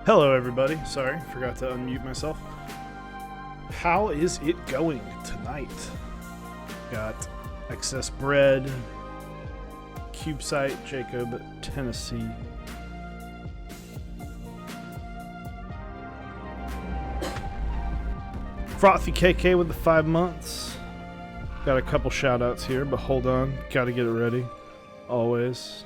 Hello everybody, sorry, forgot to unmute myself. How is it going tonight? Got excess bread, cube site, Jacob, Tennessee. Frothy KK with the 5 months. Got a couple shout outs here, but hold on, gotta get it ready. Always.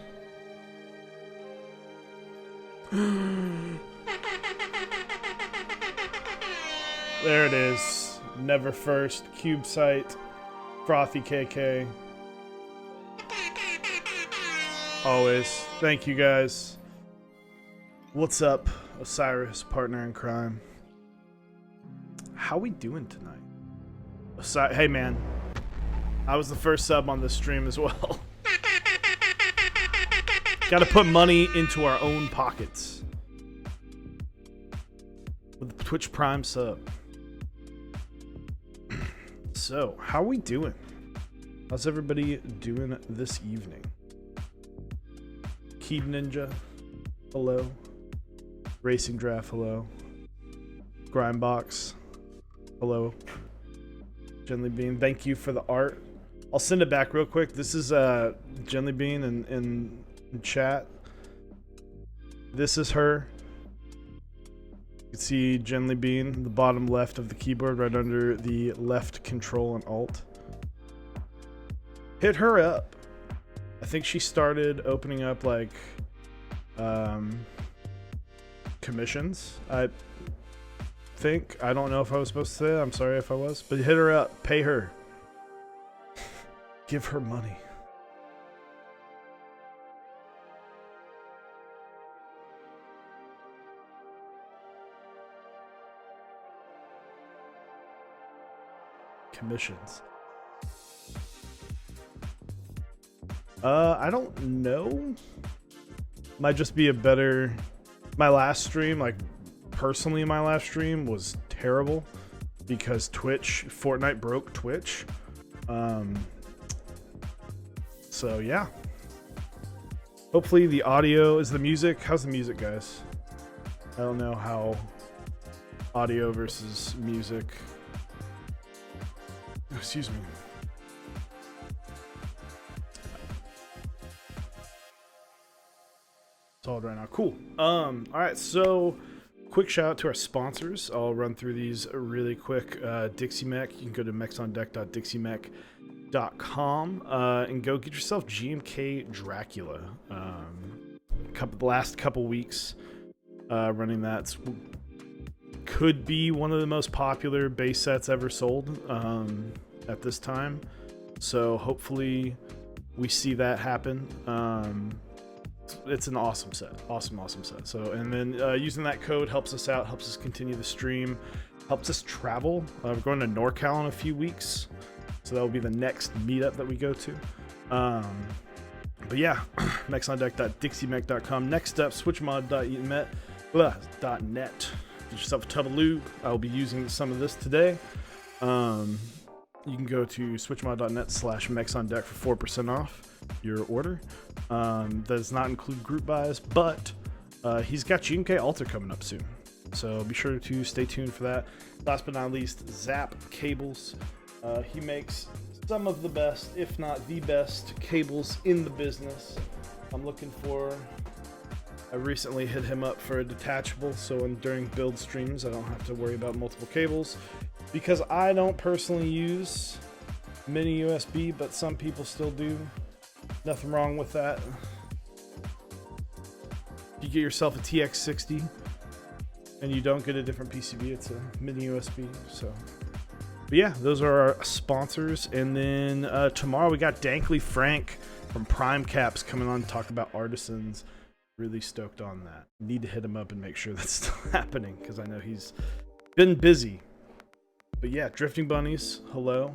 There it is. Never first. Cube site. Frothy KK. Always. Thank you guys. What's up, Osiris, partner in crime? How we doing tonight? Hey man. I was the first sub on this stream as well. Gotta put money into our own pockets. With the Twitch Prime sub. So, how we doing? How's everybody doing this evening? Keeb Ninja, hello. Racing Draft, hello. Grindbox, hello. Gently Bean, thank you for the art. I'll send it back real quick. This is Gently Bean in chat. This is her. You can see Gently Bean, the bottom left of the keyboard, right under the left control and alt. Hit her up. I think she started opening up like commissions. I think. I don't know if I was supposed to say that. I'm sorry if I was. But hit her up. Pay her. Give her money. Commissions. I don't know. Might just be a better. My last stream, like personally, my last stream was terrible because Fortnite broke Twitch. So yeah. Hopefully the audio is the music. How's the music, guys? I don't know how audio versus music. Excuse me. Solid right now. Cool. All right. So, quick shout out to our sponsors. I'll run through these really quick. Dixie Mech. You can go to mechsondeck.dixiemech.com and go get yourself GMK Dracula. The last couple weeks running that. It's could be one of the most popular base sets ever sold at this time. So hopefully we see that happen. It's an awesome set, awesome set. So, and then using that code helps us out, helps us continue the stream, helps us travel. We're going to NorCal in a few weeks, so that will be the next meetup that we go to. But yeah, mechsondeck.dixiemech.com. Next up, switchmod.net. Get yourself a tub of lube. I'll be using some of this today. You can go to switchmod.net/mechsondeck for 4% off your order. That does not include group buys, but he's got GMK Alter coming up soon, so be sure to stay tuned for that. Last but not least, Zap Cables. He makes some of the best, if not the best, cables in the business. I recently hit him up for a detachable, so during build streams I don't have to worry about multiple cables, because I don't personally use mini USB, but some people still do. Nothing wrong with that. You get yourself a TX60 and you don't get a different PCB, it's a mini USB. So, but yeah, those are our sponsors. And then tomorrow we got Dankly Frank from Prime Caps coming on to talk about artisans. Really stoked on that. Need to hit him up and make sure that's still happening, because I know he's been busy. But yeah, Drifting Bunnies, hello.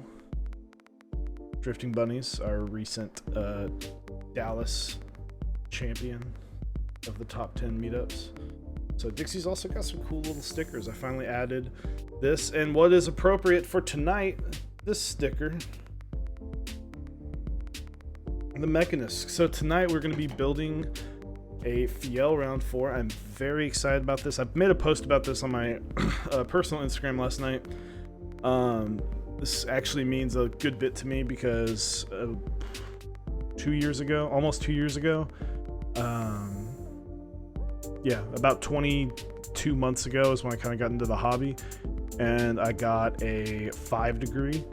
Drifting Bunnies, our recent Dallas champion of the top 10 meetups. So Dixie's also got some cool little stickers. I finally added this, and what is appropriate for tonight, this sticker, the Mechanist. So tonight we're going to be building a Fjell round 4. I'm very excited about this. I made a post about this on my personal Instagram last night. This actually means a good bit to me because 2 years ago, almost 2 years ago, yeah, about 22 months ago is when I kind of got into the hobby, and I got a 5 degree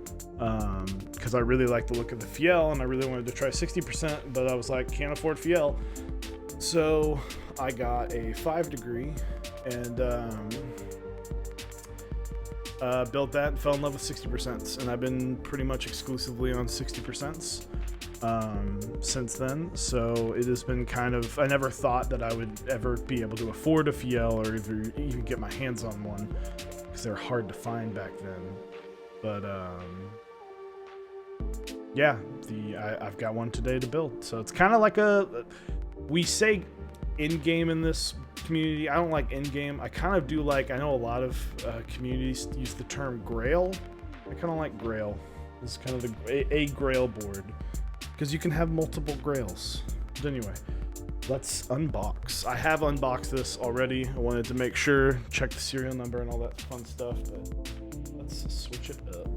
because I really like the look of the Fjell and I really wanted to try 60%, but I was like, can't afford Fjell. So I got a 5 degree and built that and fell in love with 60%, and I've been pretty much exclusively on 60% since then. So it has been kind of, I never thought that I would ever be able to afford a Fjell or even get my hands on one, because they're hard to find back then. But yeah, I've got one today to build. So it's kind of like we say in-game in this community. I don't like in-game. I kind of do like, I know a lot of communities use the term grail. I kind of like grail. This is kind of a grail board, because you can have multiple grails. But anyway, let's unbox. I have unboxed this already. I wanted to make sure, check the serial number and all that fun stuff, but let's switch it up.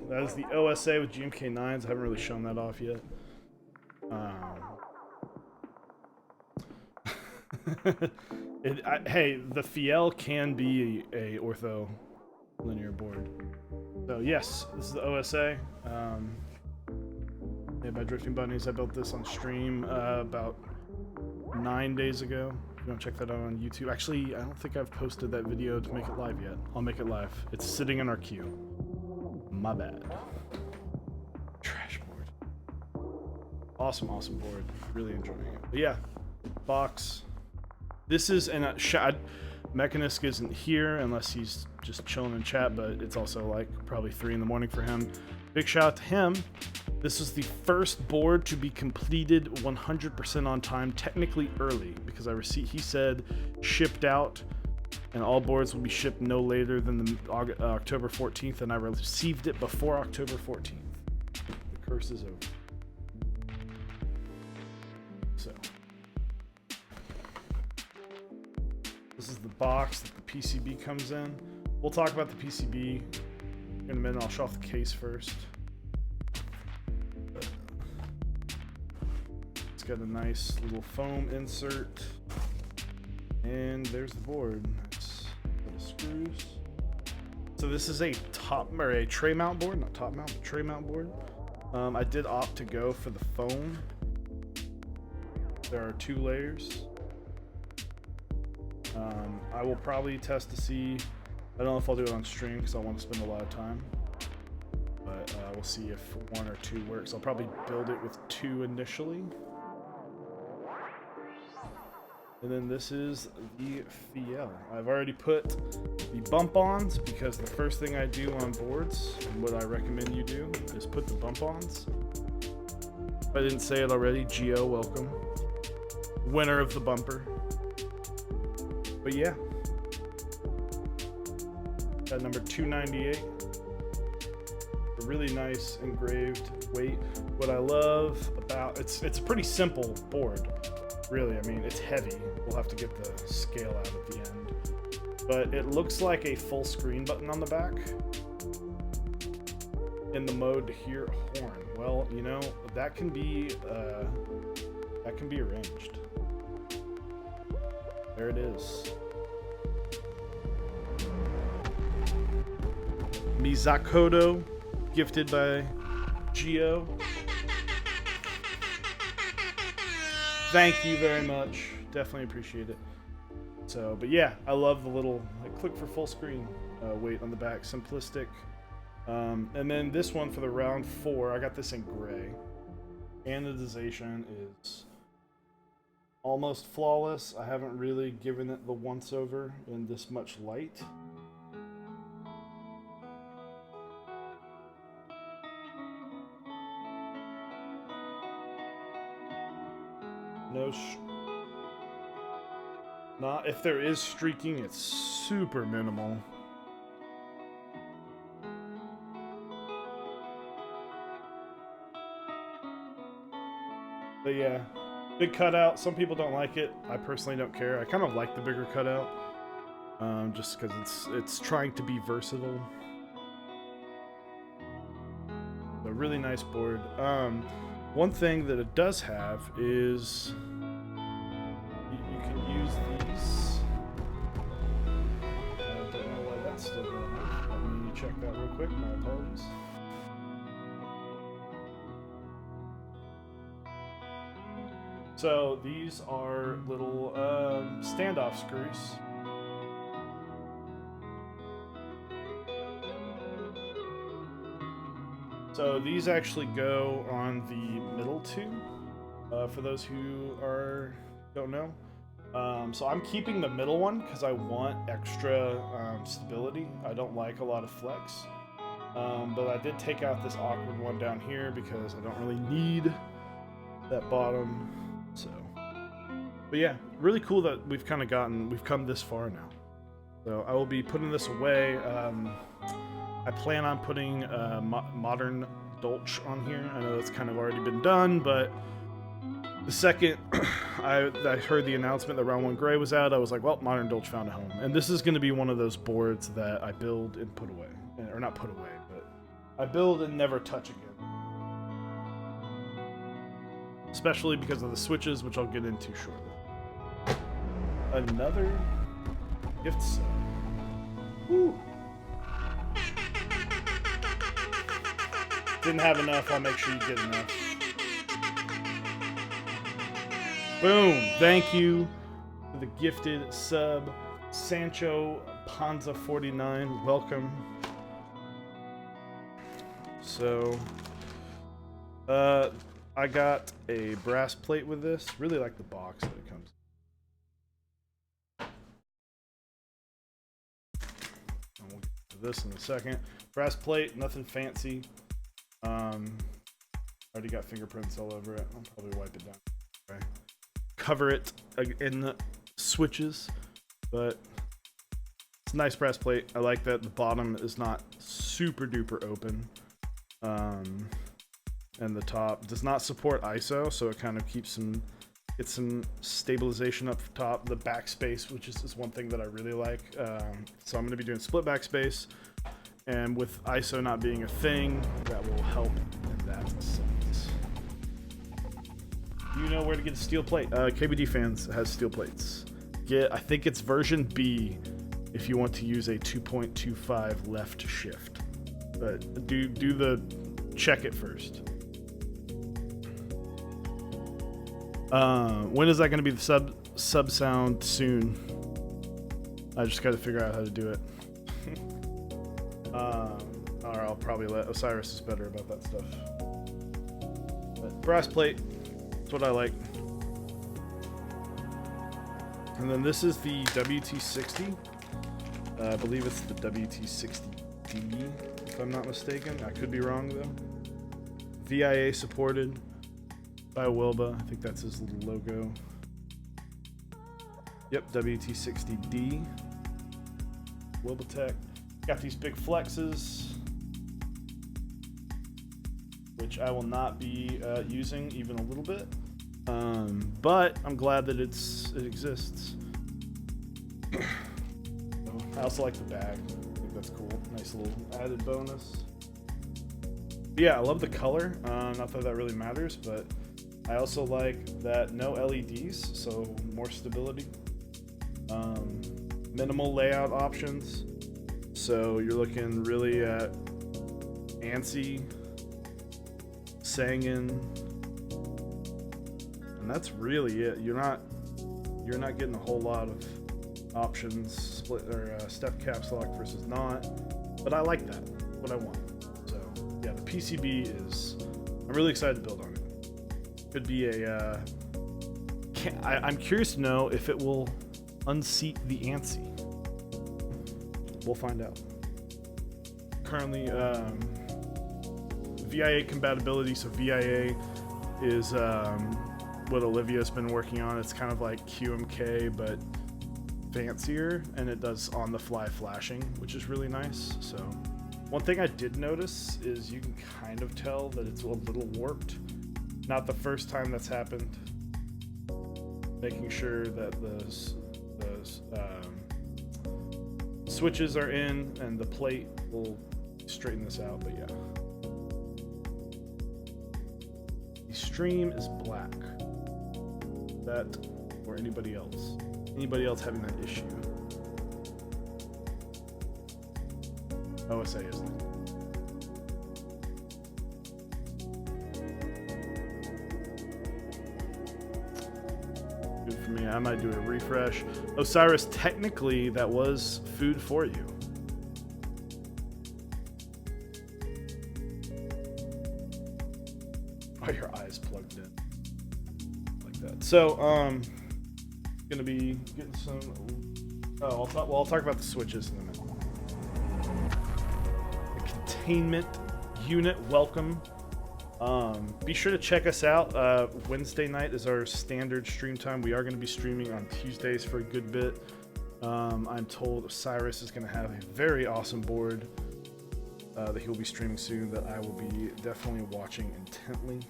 That is the OSA with GMK9s. I haven't really shown that off yet. Hey, the Fjell can be a ortho linear board. So yes, this is the OSA. Made by Drifting Bunnies. I built this on stream about 9 days ago. If you want to check that out on YouTube. Actually, I don't think I've posted that video to make it live yet. I'll make it live. It's sitting in our queue. My bad. Trash board. Awesome board. Really enjoying it. But yeah, box. This is an Mechanist isn't here unless he's just chilling in chat, but it's also like probably 3 in the morning for him. Big shout out to him. This is the first board to be completed 100% on time, technically early, because he said shipped out, and all boards will be shipped no later than October 14th, and I received it before October 14th. The curse is over. So, this is the box that the PCB comes in. We'll talk about the PCB in a minute. I'll show off the case first. It's got a nice little foam insert, and there's the board. Screws. So this is a tray mount board, not top mount, but tray mount board. I did opt to go for the foam there are 2 layers. I will probably test to see. I don't know if I'll do it on stream because I want to spend a lot of time. But we'll see if 1 or 2 works. I'll probably build it with 2 initially. And then this is the Fjell. I've already put the bump-ons because the first thing I do on boards, and what I recommend you do, is put the bump-ons. If I didn't say it already, Geo, welcome. Winner of the bumper. But yeah. Got number 298. A really nice engraved weight. What I love about it's a pretty simple board. Really, I mean, it's heavy. We'll have to get the scale out at the end. But it looks like a full screen button on the back. In the mode to hear horn. Well, you know, that can be arranged. There it is. Mizakoto, gifted by Geo. Thank you very much. Definitely appreciate it. So, but yeah, I love the little click for full screen weight on the back. Simplistic. And then this one for the round 4, I got this in gray. Anodization is almost flawless. I haven't really given it the once over in this much light. No, not if there is streaking, it's super minimal. But yeah, big cutout. Some people don't like it. I personally don't care. I kind of like the bigger cutout, just because it's trying to be versatile. A really nice board. One thing that it does have is you can use these. I don't know why that's still going on. Let me check that real quick. My apologies. So these are little standoff screws. So these actually go on the middle two, for those who don't know. So I'm keeping the middle one because I want extra stability. I don't like a lot of flex. But I did take out this awkward one down here because I don't really need that bottom. So, but yeah, really cool that we've come this far now. So I will be putting this away. I plan on putting modern Dolch on here. I know that's kind of already been done, but the second I heard the announcement that Round 1 Gray was out, I was like, well, modern Dolch found a home. And this is going to be one of those boards that I build and put away. Or not put away, but I build and never touch again. Especially because of the switches, which I'll get into shortly. Another gift set. Woo! Didn't have enough, I'll make sure you get enough. Boom! Thank you for the gifted sub. Sancho Panza 49, welcome. So, I got a brass plate with this. Really like the box that it comes in. And we'll get to this in a second. Brass plate, nothing fancy. Already got fingerprints all over it. I'll probably wipe it down. Okay. Cover it in the switches, but it's a nice brass plate. I like that the bottom is not super duper open. And the top does not support ISO, so it kind of gets some stabilization up top. The backspace, which is one thing that I really like. So I'm going to be doing split backspace, and with ISO not being a thing, that will help in that sense. You know where to get a steel plate. KBD Fans has steel plates. I think it's version B if you want to use a 2.25 left shift. But check it first. When is that going to be the sub sound? Soon. I just got to figure out how to do it. Or I'll probably let Osiris is better about that stuff. But brass plate, that's what I like. And then this is the WT60. I believe it's the WT60D, if I'm not mistaken. I could be wrong though. VIA supported by Wilba. I think that's his little logo. Yep, WT60D. Wilba Tech. Got these big flexes, which I will not be using even a little bit. But I'm glad that it exists. I also like the bag. I think that's cool. Nice little added bonus. But yeah, I love the color. Not that that really matters, but I also like that no LEDs, so more stability. Minimal layout options. So you're looking really at ANSI, Sangin, and that's really it. You're not getting a whole lot of options, split or step caps lock versus not, but I like that. What I want. So yeah, the PCB is. I'm really excited to build on it. Could be a. I'm curious to know if it will unseat the ANSI. We'll find out. Currently, VIA compatibility. So VIA is what Olivia's been working on. It's kind of like QMK, but fancier, and it does on-the-fly flashing, which is really nice. So one thing I did notice is you can kind of tell that it's a little warped. Not the first time that's happened. Making sure that those switches are in, and the plate will straighten this out, but yeah. The stream is black. That, or anybody else? Anybody else having that issue? OSA isn't it? Good for me. I might do a refresh. Osiris, technically, that was food for you. Oh, your eyes plugged in. Like that. So, gonna be getting some. Oh, I'll talk about the switches in a minute. The containment unit, welcome. Be sure to check us out. Wednesday night is our standard stream time. We are going to be streaming on Tuesdays for a good bit. I'm told Osiris is going to have a very awesome board that he will be streaming soon that I will be definitely watching intently.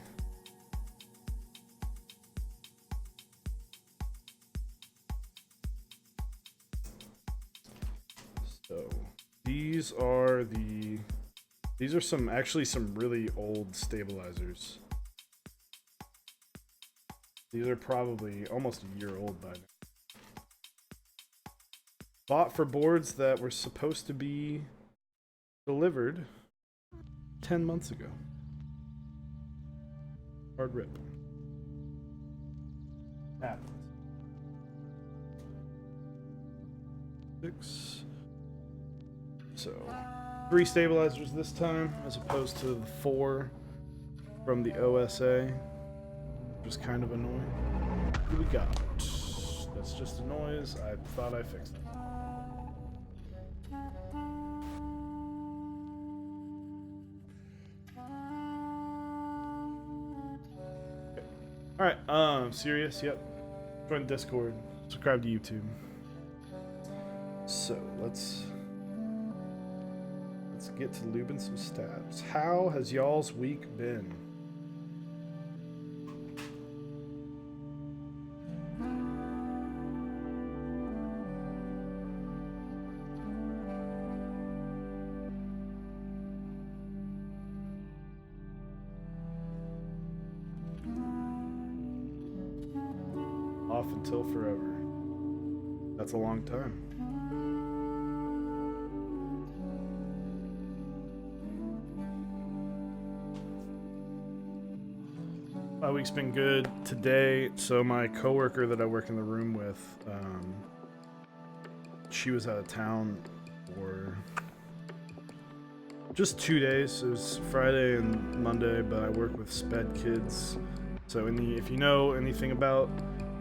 So these are some really old stabilizers. These are probably almost a year old by now. Bought for boards that were supposed to be delivered 10 months ago. Hard rip. Happens. 6. So 3 stabilizers this time, as opposed to the 4 from the OSA, which is kind of annoying. What do we got? That's just a noise. I thought I fixed it. Okay. Alright, serious? Yep. Join Discord. Subscribe to YouTube. So, let's get to lubing some stats. How has y'all's week been? Off until forever. That's a long time. My week's been good today. So my coworker that I work in the room with, she was out of town for just 2 days. It was Friday and Monday, but I work with SPED kids. So if you know anything about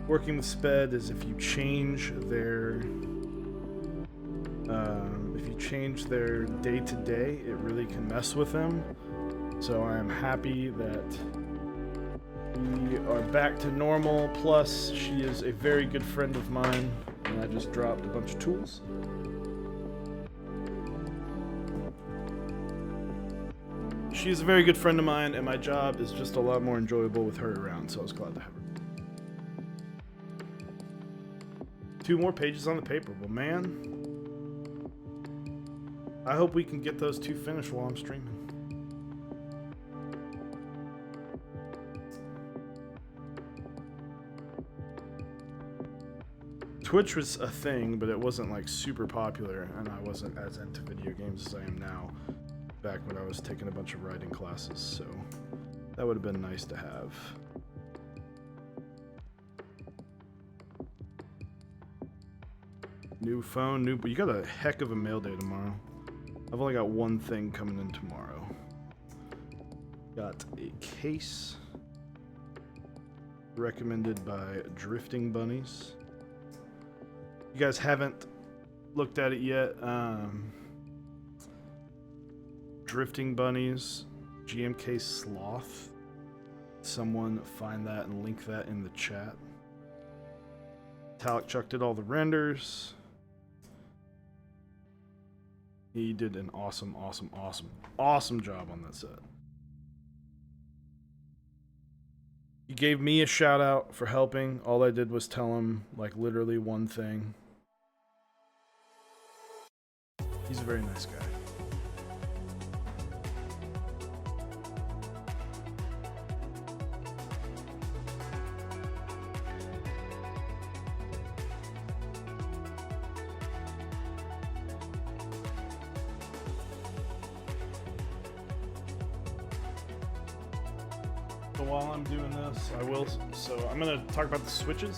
working with SPED, is if you change their day-to-day, it really can mess with them. So I am happy that we are back to normal. Plus, she is a very good friend of mine, and I just dropped a bunch of tools. She's a very good friend of mine, and my job is just a lot more enjoyable with her around, so I was glad to have her. 2 more pages on the paper. Well, man, I hope we can get those 2 finished while I'm streaming. Twitch was a thing, but it wasn't like super popular, and I wasn't as into video games as I am now, back when I was taking a bunch of writing classes, so that would have been nice to have. New phone, you got a heck of a mail day tomorrow. I've only got one thing coming in tomorrow. Got a case recommended by Drifting Bunnies. You guys haven't looked at it yet. Drifting Bunnies, GMK Sloth. Someone find that and link that in the chat. Talik Chuck did all the renders. He did an awesome job on that set. He gave me a shout out for helping. All I did was tell him, like, literally one thing. He's a very nice guy. So while I'm doing this, I'm gonna talk about the switches.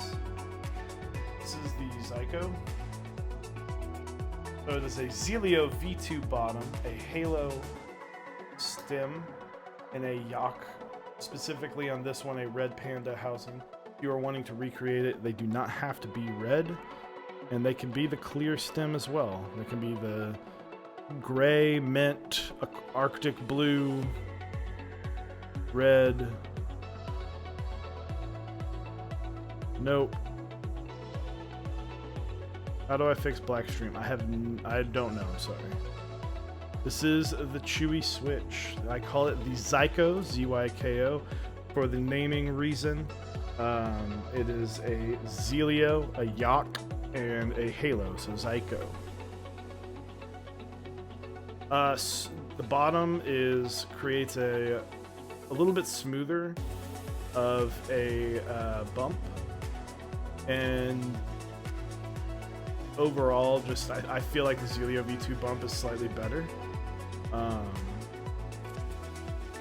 This is the Zykos. So it is a Zelio V2 bottom, a Halo stem, and a Yak. Specifically on this one, a red panda housing. If you are wanting to recreate it, they do not have to be red, and they can be the clear stem as well. They can be the gray, mint, Arctic blue, red. Nope. How do I fix black stream? I don't know, I'm sorry. This is the Chewy switch. I call it the Zykos, Z-Y-K-O, for the naming reason. It is a Zelio, a Yak, and a Halo, so Zyko. The bottom creates a little bit smoother of a bump, and overall, I feel like the Zelio V2 bump is slightly better.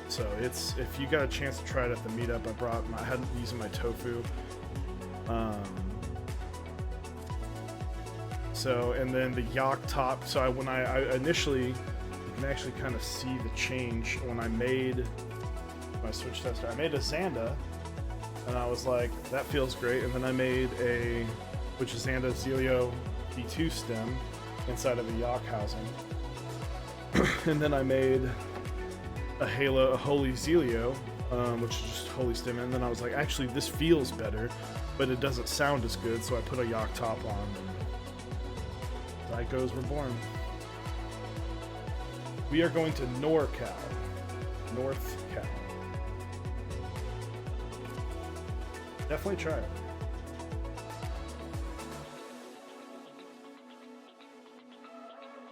So if you got a chance to try it at the meetup, I had using my tofu. And then the Yak top. So when I initially, you can actually kind of see the change when I made my switch tester. I made a Xanda, and I was like, that feels great. And then I made which is Xanda Zelio V2 stem inside of a Yak housing. And then I made a Holy Zelio, which is just Holy stem. And then I was like, actually, this feels better, but it doesn't sound as good. So I put a Yak top on, and Zykos were born. We are going to NorCal. North Cal. Definitely try it.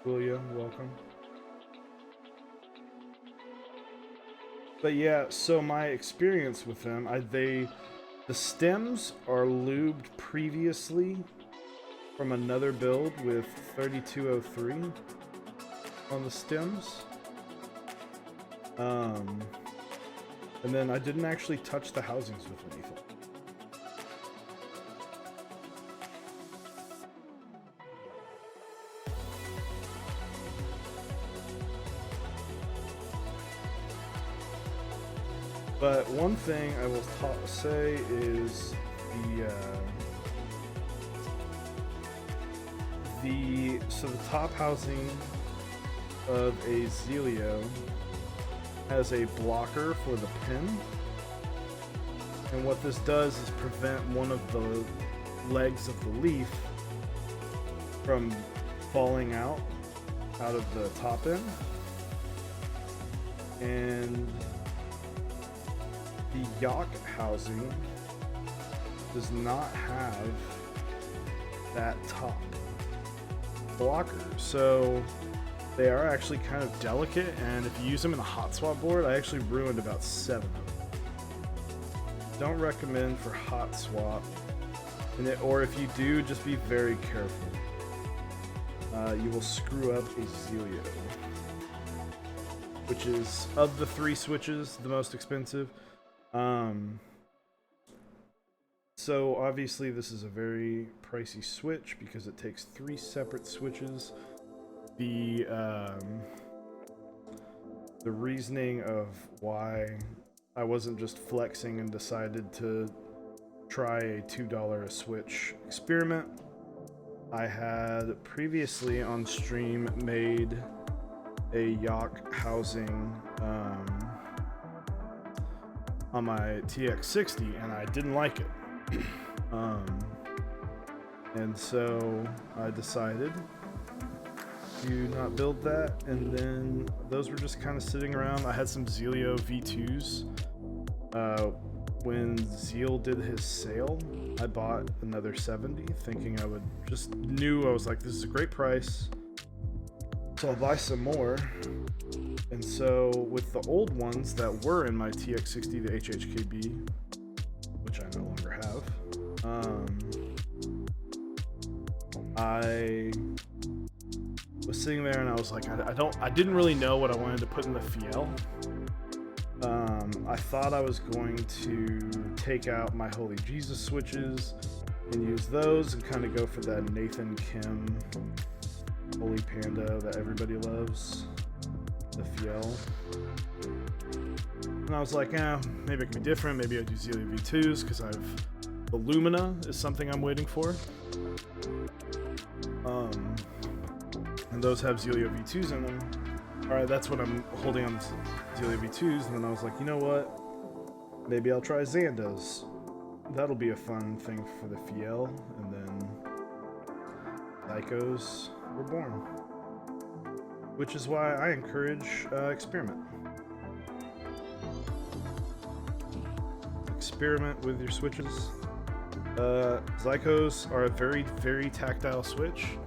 William, welcome. But yeah, so my experience with them, the stems are lubed previously from another build with 3203 on the stems. And then I didn't actually touch the housings with anything. But one thing I will say is so the top housing of a Zelio has a blocker for the pin, and what this does is prevent one of the legs of the leaf from falling out of the top end, and the yoke housing does not have that top blocker, so they are actually kind of delicate, and if you use them in a hot swap board, I actually ruined about 7 of them. Don't recommend for hot swap, or if you do, just be very careful. You will screw up a Zelio, which is, of the 3 switches, the most expensive. So obviously this is a very pricey switch because it takes 3 separate switches. The reasoning of why I wasn't just flexing and decided to try a $2 a switch experiment. I had previously on stream made a yoke housing on my TX60, and I didn't like it. And so I decided to not build that, and then those were just kind of sitting around. I had some Zelio V2s. When Zeal did his sale, I bought another 70, thinking I was like, this is a great price, so I'll buy some more. And so with the old ones that were in my TX60, the HHKB, which I no longer have, I was sitting there and I was like, I didn't really know what I wanted to put in the Fjell. I thought I was going to take out my Holy Jesus switches and use those and kind of go for that Nathan Kim Holy Panda that everybody loves, the Fjell. And I was like, maybe it can be different. Maybe I do Zelio V2s because the Lumina is something I'm waiting for. And those have Zelio V2s in them. Alright, that's what I'm holding on to Zelio V2s, and then I was like, you know what? Maybe I'll try Xandas. That'll be a fun thing for the Fjell, and then Zykos were born. Which is why I encourage experiment. Experiment with your switches. Zykos are a very, very tactile switch.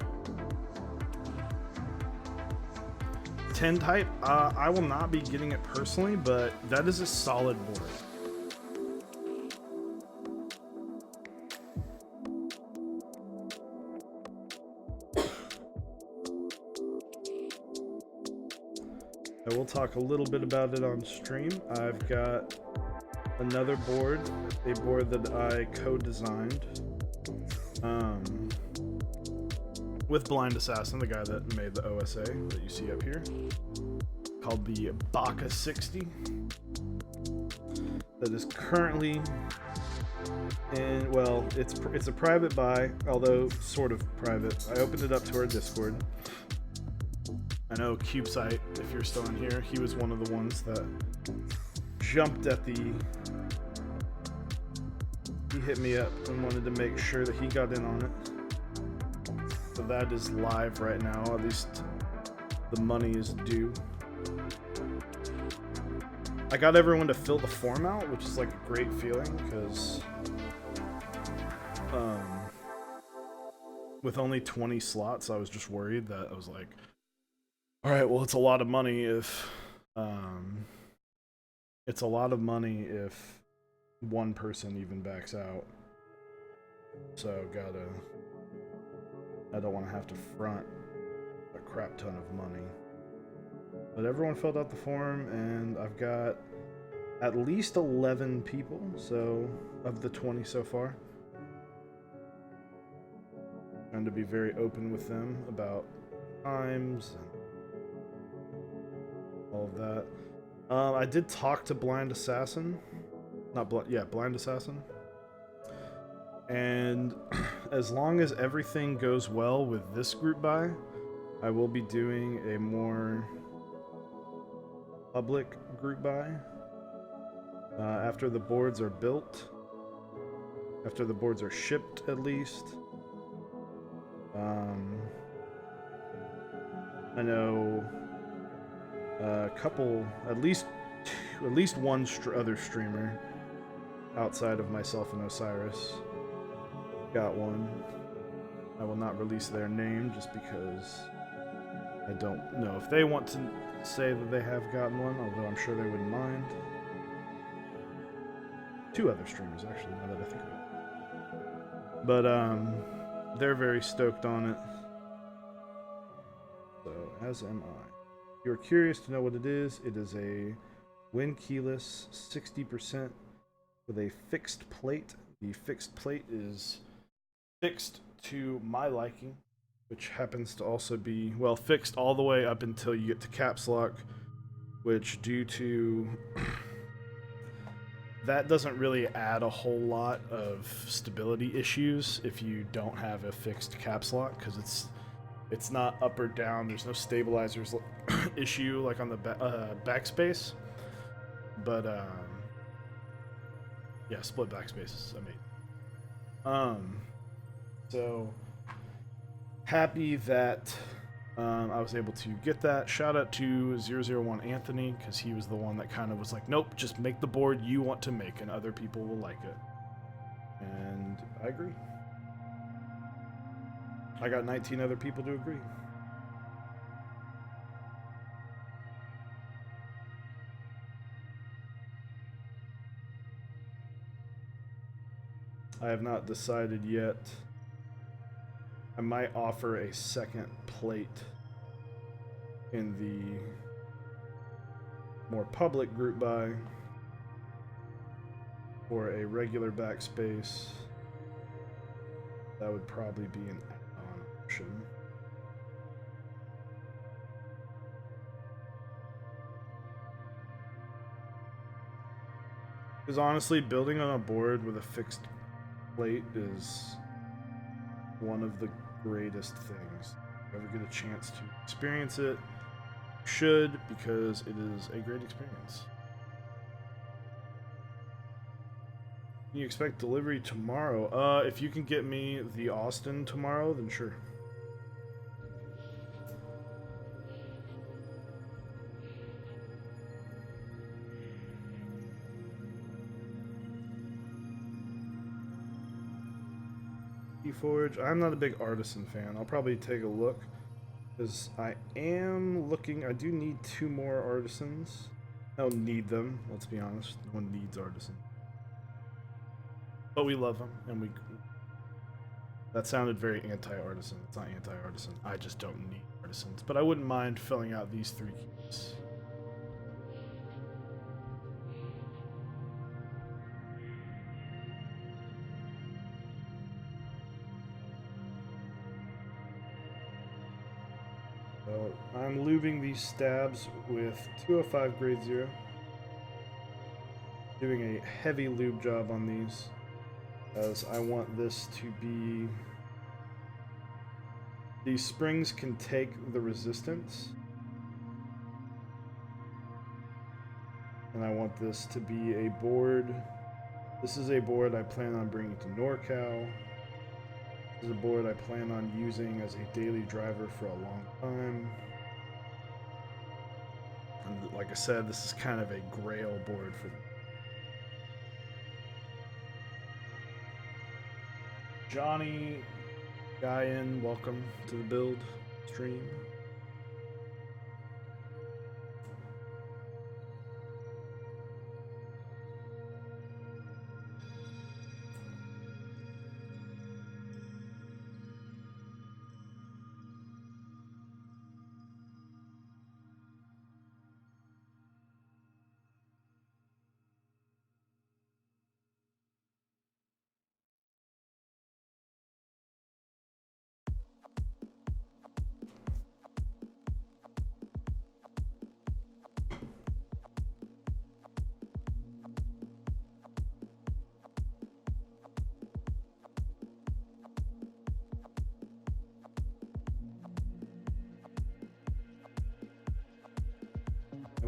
10 type, I will not be getting it personally, but that is a solid board. I will talk a little bit about it on stream. I've got another board, a board that I co-designed with Blind Assassin, the guy that made the OSA that you see up here, called the Baka 60. That is currently in, well, it's a private buy, although sort of private. I opened it up to our Discord. I know CubeSite, if you're still in here, he was one of the ones that jumped at he hit me up and wanted to make sure that he got in on it. So that is live right now, at least the money is due. I got everyone to fill the form out, which is like a great feeling, because with only 20 slots, I was just worried that I was like, alright, well, it's a lot of money if one person even backs out. So I don't want to have to front a crap ton of money. But everyone filled out the form, and I've got at least 11 people, so of the 20 so far. Trying to be very open with them about times and all of that. I did talk to Blind Assassin. Blind Assassin. And as long as everything goes well with this group buy, I will be doing a more public group buy. After the boards are built, after the boards are shipped at least. I know a couple, at least one other streamer outside of myself and Osiris got one. I will not release their name just because I don't know if they want to say that they have gotten one, although I'm sure they wouldn't mind. Two other streamers, actually, now that I think of it. But, they're very stoked on it. So, as am I. If you're curious to know what it is a wind keyless 60% with a fixed plate. The fixed plate is fixed to my liking, which happens to also be, well, fixed all the way up until you get to caps lock, which due to that doesn't really add a whole lot of stability issues if you don't have a fixed caps lock, because it's not up or down. There's no stabilizers issue like on the backspace. But yeah, split backspace is amazing. So happy that I was able to get that. Shout out to 001 Anthony, because he was the one that kind of was like, nope, just make the board you want to make and other people will like it. And I agree. I got 19 other people to agree. I have not decided yet. I might offer a second plate in the more public group buy or a regular backspace. That would probably be an add-on option. Because honestly, building on a board with a fixed plate is one of the greatest things. If you ever get a chance to experience it, you should, because it is a great experience. Can you expect delivery tomorrow? If you can get me the Austin tomorrow, then sure. Forge. I'm not a big Artisan fan. I'll probably take a look, because I am looking. I do need 2 more Artisans. I don't need them, let's be honest. No one needs Artisan, but we love them, and we. That sounded very anti-Artisan. It's not anti-Artisan. I just don't need Artisans, but I wouldn't mind filling out these 3 keys. So I'm lubing these stabs with 205 grade 0. Doing a heavy lube job on these, as I want this to be... These springs can take the resistance, and I want this to be a board. This is a board I plan on bringing to NorCal. This is a board I plan on using as a daily driver for a long time. And like I said, this is kind of a grail board for them. Johnny Guyan, welcome to the build stream.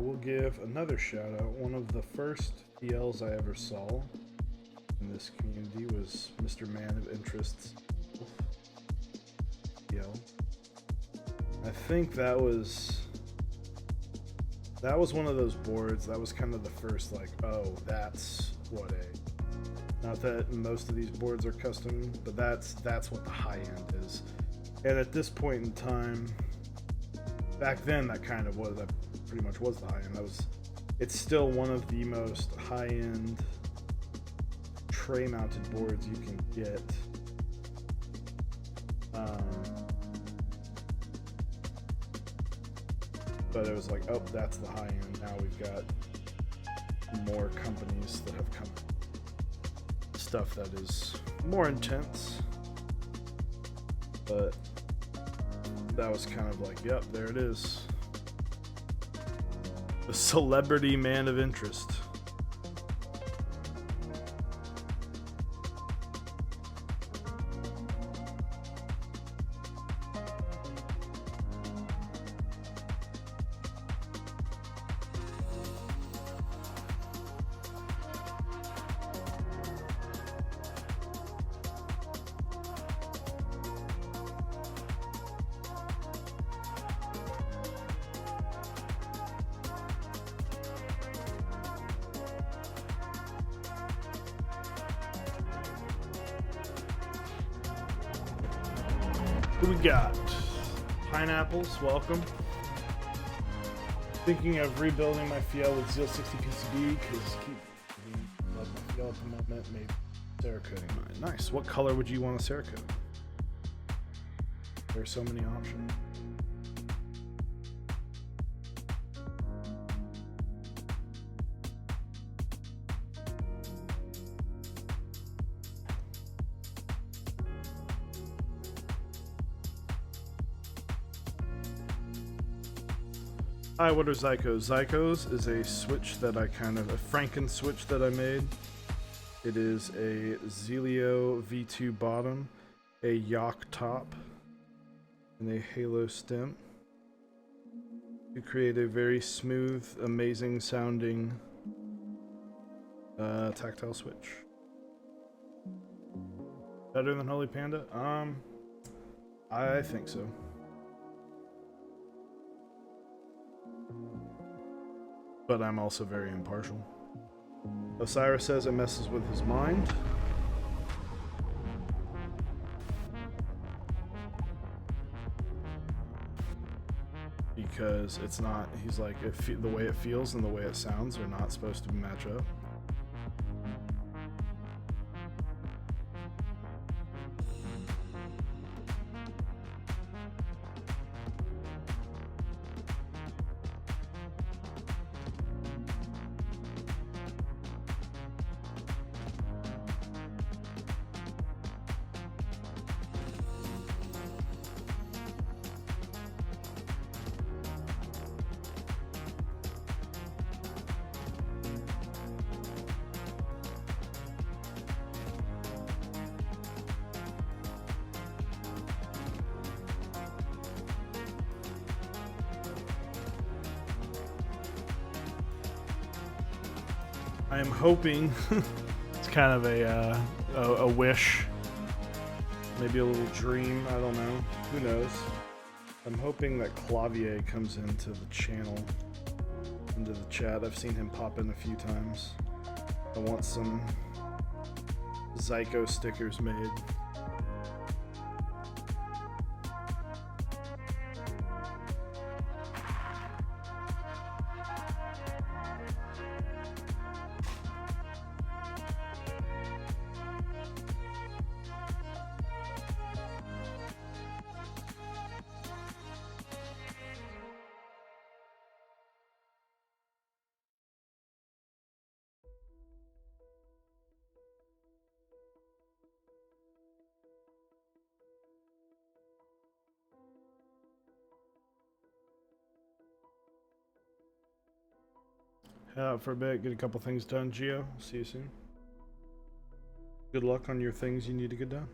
will give another shout out. One of the first Fjells I ever saw in this community was Mr. Man of Interest's Fjell. I think that was one of those boards. That was kind of the first, like, oh, that's what a, not that most of these boards are custom, but that's what the high end is. And at this point in time, back then, that pretty much was the high end. It's still one of the most high end tray mounted boards you can get. But it was like, oh, that's the high end. Now we've got more companies that have come stuff that is more intense. But that was kind of like, yep, there it is. The celebrity man of interest. Who we got? Pineapples, welcome. Thinking of rebuilding my Fjell with Zeal 60 PCB because love my Fjell at the moment. Maybe Cerakoting mine. Nice. What color would you want to Cerakote? There's so many options. Hi, what are Zykos? Zykos is a switch that a Franken switch that I made. It is a Zelio V2 bottom, a Yock top, and a Halo stem to create a very smooth, amazing sounding tactile switch. Better than Holy Panda? I think so. But I'm also very impartial. Osiris says it messes with his mind. Because it's not, he's like, the way it feels and the way it sounds are not supposed to match up. I am hoping, it's kind of a wish, maybe a little dream, I don't know, who knows. I'm hoping that Clavier comes into the channel, into the chat. I've seen him pop in a few times. I want some Zykos stickers made. Head out for a bit, get a couple things done, Gio. See you soon. Good luck on your things you need to get done.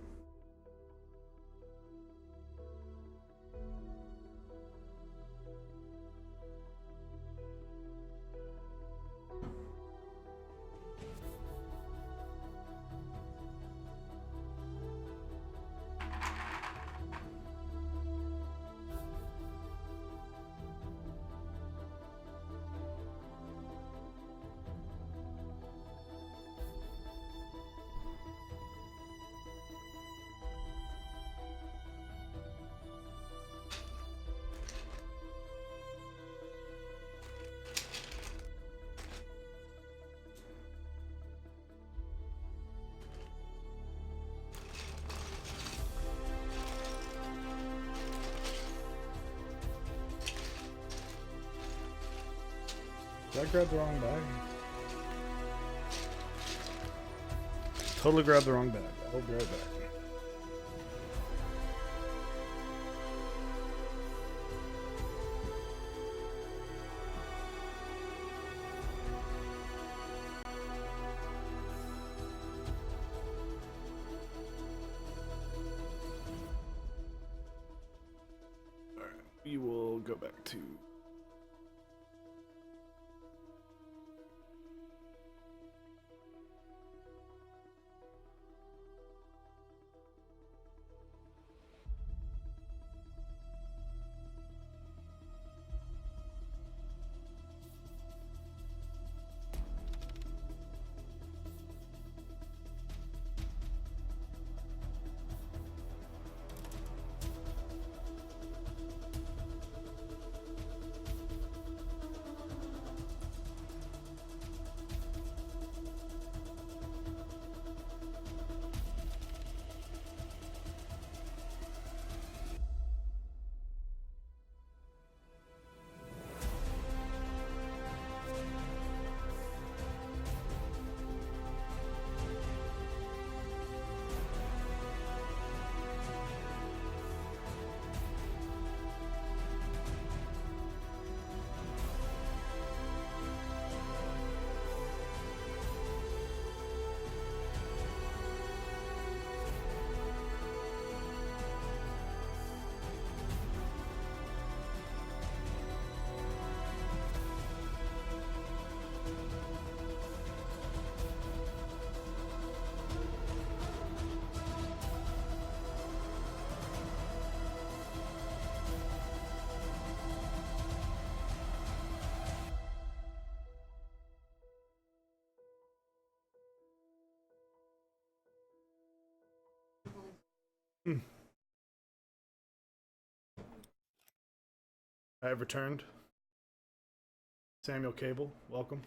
Did I grab the wrong bag? Totally grabbed the wrong bag. I'll be right back. We will go back to I have returned. Samuel Cable, welcome.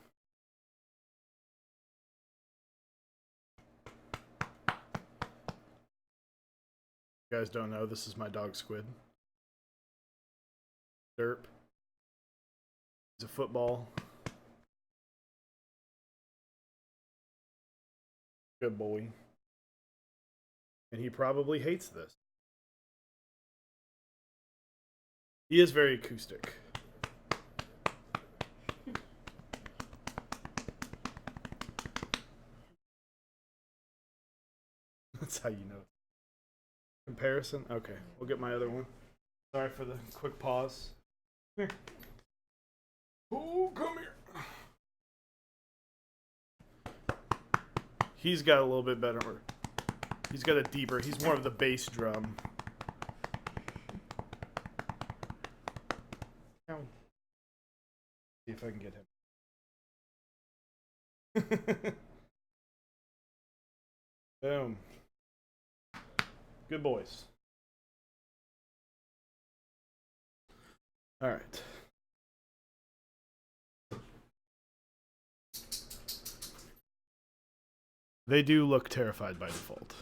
You guys don't know, this is my dog Squid. Derp. He's a football. Good boy. And he probably hates this. He is very acoustic. That's how you know. Comparison? Okay, we'll get my other one. Sorry for the quick pause. Come here. Oh, come here. He's got a little bit better. He's got a deeper. He's more of the bass drum. See if I can get him. Boom. Good boys. All right. They do look terrified by default.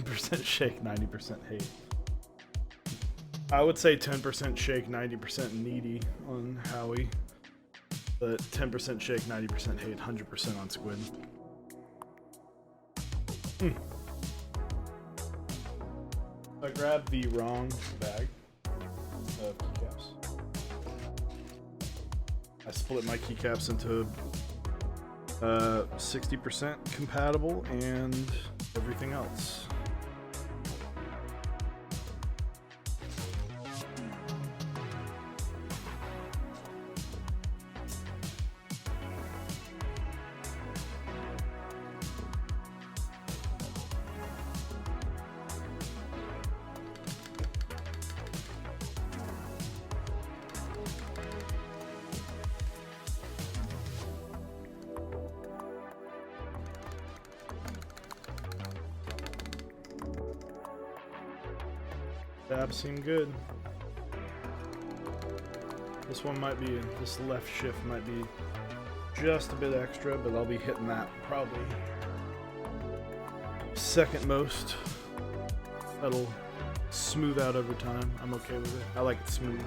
%, shake, 90% hate. I would say 10% shake, 90% needy on Howie. But 10% shake, 90% hate, 100% on Squid. I grabbed the wrong bag of keycaps. I split my keycaps into 60% compatible and everything else. Tabs seem good. This one might be, this left shift might be just a bit extra, but I'll be hitting that probably second most. That'll smooth out over time. I'm okay with it. I like it smooth.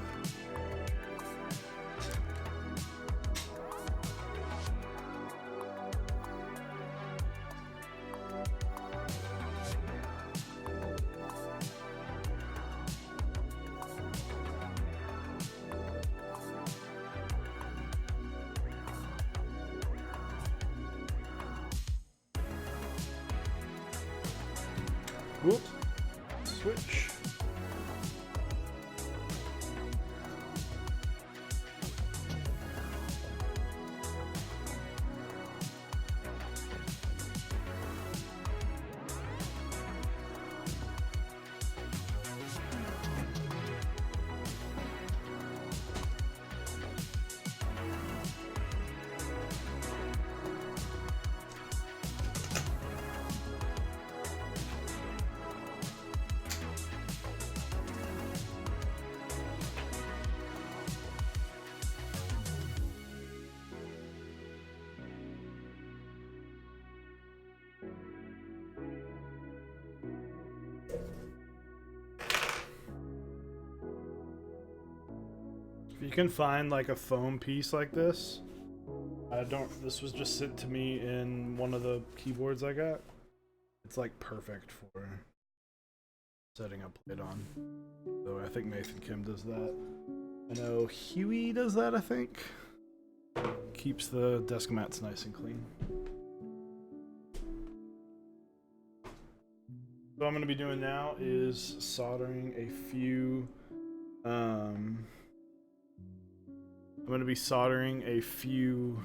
Whoop. Switch. If you can find like a foam piece like this, this was just sent to me in one of the keyboards I got. It's like perfect for setting a plate on. So I think Nathan Kim does that. I know Huey does that, I think. Keeps the desk mats nice and clean. So what I'm going to be doing now is soldering a few I'm going to be soldering a few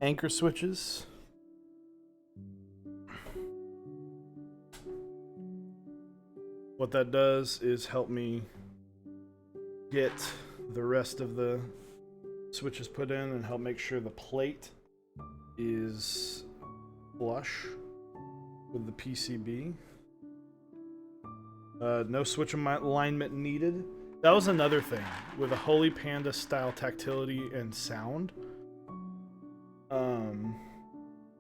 anchor switches. What that does is help me get the rest of the switches put in and help make sure the plate is flush with the PCB. No switch alignment needed. That was another thing with a Holy Panda style tactility and sound.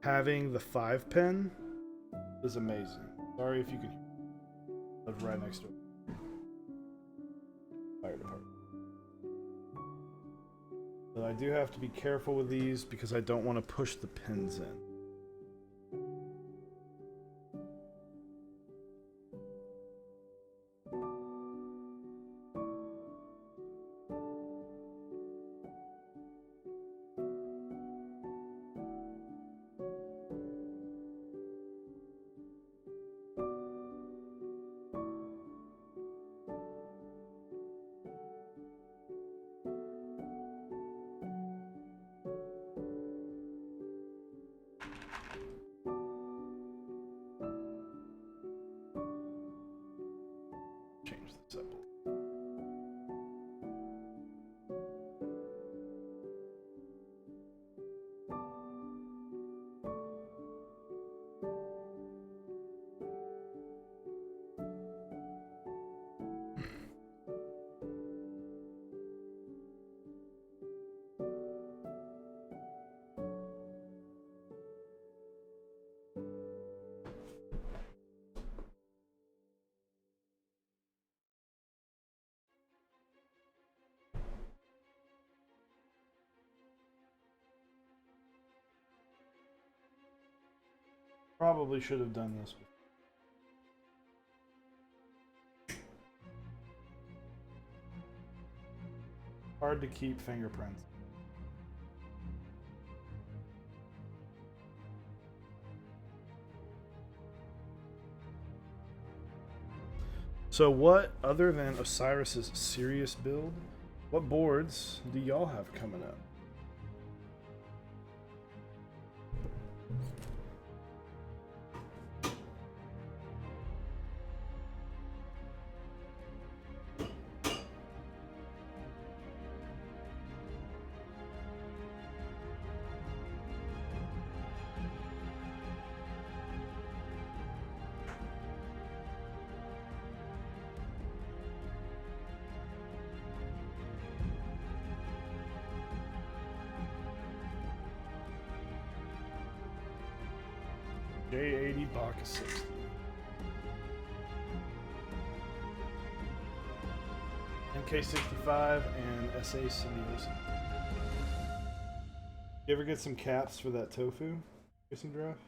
Having the 5-pin is amazing. Sorry if you can hear me. I live right next to it. Fire department. So I do have to be careful with these because I don't want to push the pins in. Change this up. Probably should have done this before. Hard to keep fingerprints. So what, other than Osiris's serious build, what boards do y'all have coming up? J80 Baka 60. K65 and SA Symbiosis. You ever get some caps for that tofu racing draft?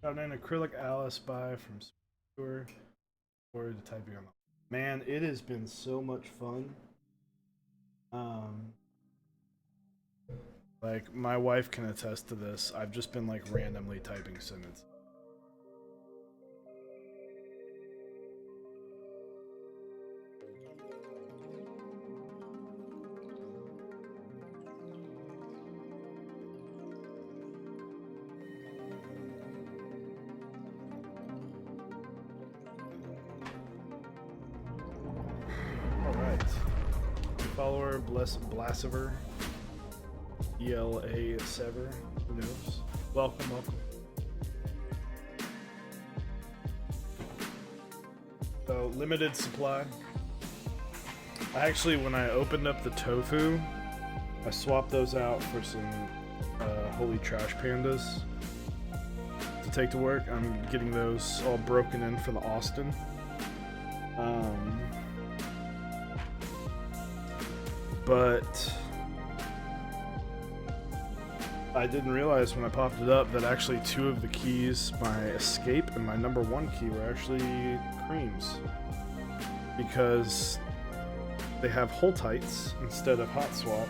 Got an acrylic Alice buy from Store. Forward to typing on. Man, it has been so much fun. Like my wife can attest to this. I've just been like randomly typing sentences. Follower Blasiver, ELA Sever, who knows? Welcome, welcome. So limited supply. I actually, when I opened up the tofu, I swapped those out for some holy trash pandas to take to work. I'm getting those all broken in for the Austin. But I didn't realize when I popped it up that actually two of the keys, my escape and my number one key, were actually creams. Because they have hold tights instead of hot swap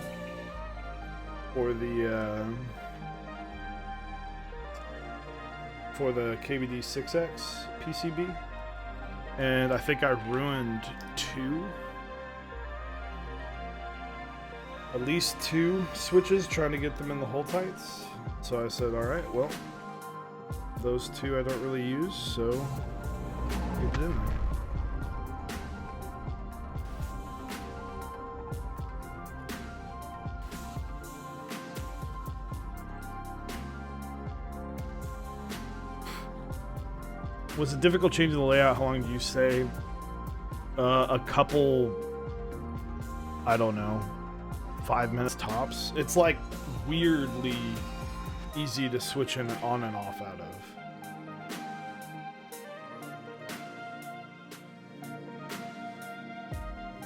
for the KBD 6X PCB. And I think I ruined at least two switches trying to get them in the hold tights. So I said, alright, well, those two I don't really use, so get it in there. Was it difficult changing the layout? How long do you say? A couple, I don't know, 5 minutes tops. It's like weirdly easy to switch in on and off out of.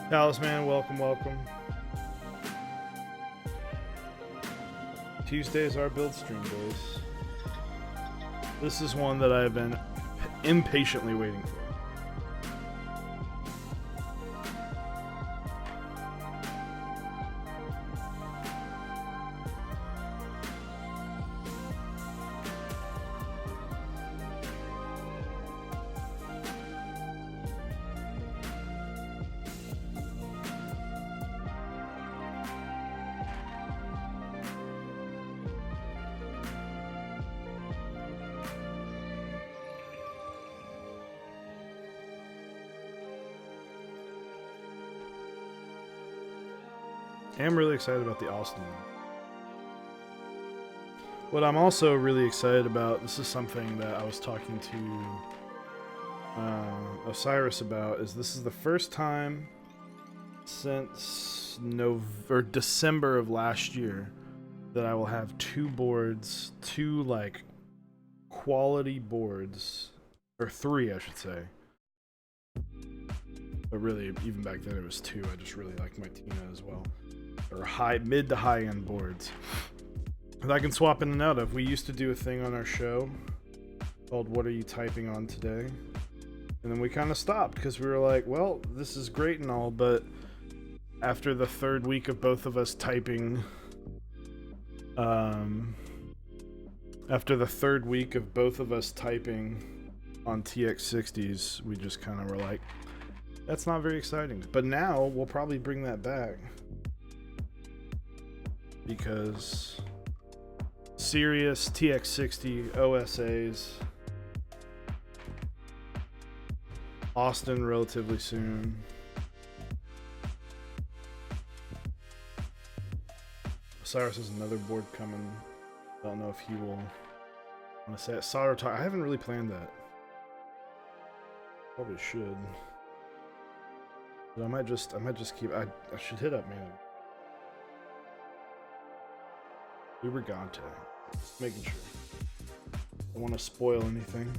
Talisman, welcome, welcome. Tuesdays are build stream days. This is one that I've been impatiently waiting for. I'm really excited about the Austin one. What I'm also really excited about, this is something that I was talking to Osiris about, is this is the first time since December of last year that I will have two boards, two like quality boards, or three I should say. But really, even back then it was two. I just really liked my Tina as well. or mid to high end boards that I can swap in and out of. We used to do a thing on our show called "What Are You Typing On Today?" And then we kind of stopped because we were like, well, this is great and all, but after the third week of both of us typing, on TX60s, we just kind of were like, that's not very exciting. But now we'll probably bring that back because serious TX60 OSAs, Austin relatively soon. Cyrus has another board coming. I don't know if he will want to say it. Soldering. I haven't really planned that. Probably should. But I might just keep. I should hit up, man. Lubricante. Just making sure. I don't want to spoil anything.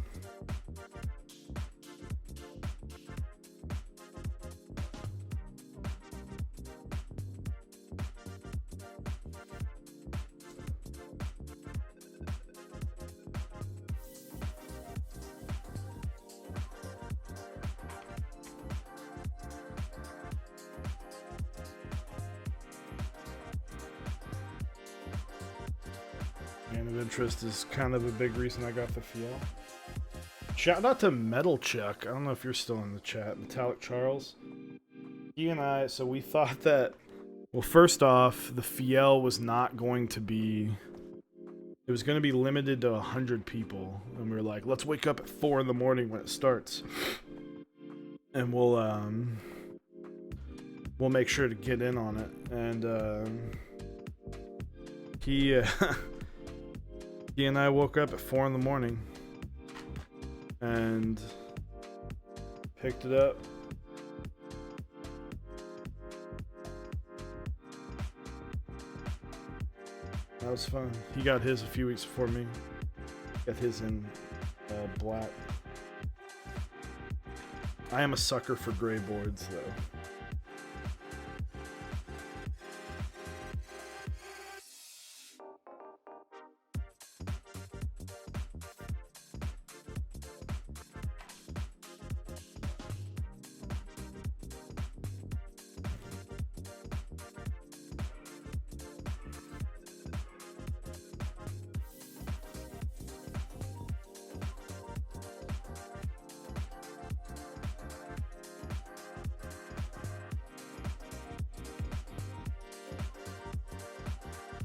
Interest is kind of a big reason I got the Fjell. Shout out to Metal Chuck. I don't know if you're still in the chat. Metallic Charles. He and I, so we thought that, well, first off, the Fjell was not going to be, it was going to be limited to 100 people. And we were like, let's wake up at 4 in the morning when it starts. And we'll make sure to get in on it. And he and I woke up at 4 in the morning and picked it up. That was fun. He got his a few weeks before me. Got his in black. I am a sucker for gray boards, though.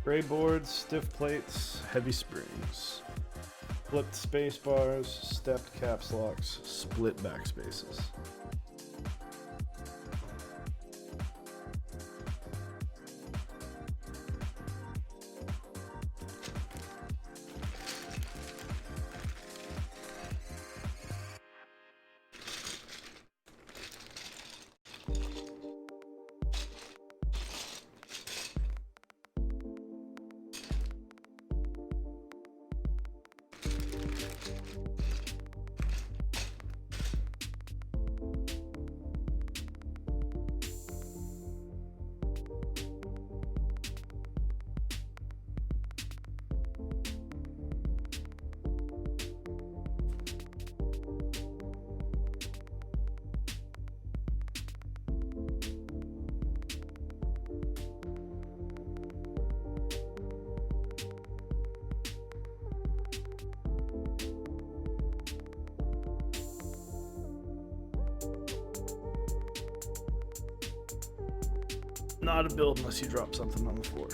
Gray boards, stiff plates, heavy springs, flipped space bars, stepped caps locks, split backspaces. Not a build unless you drop something on the floor.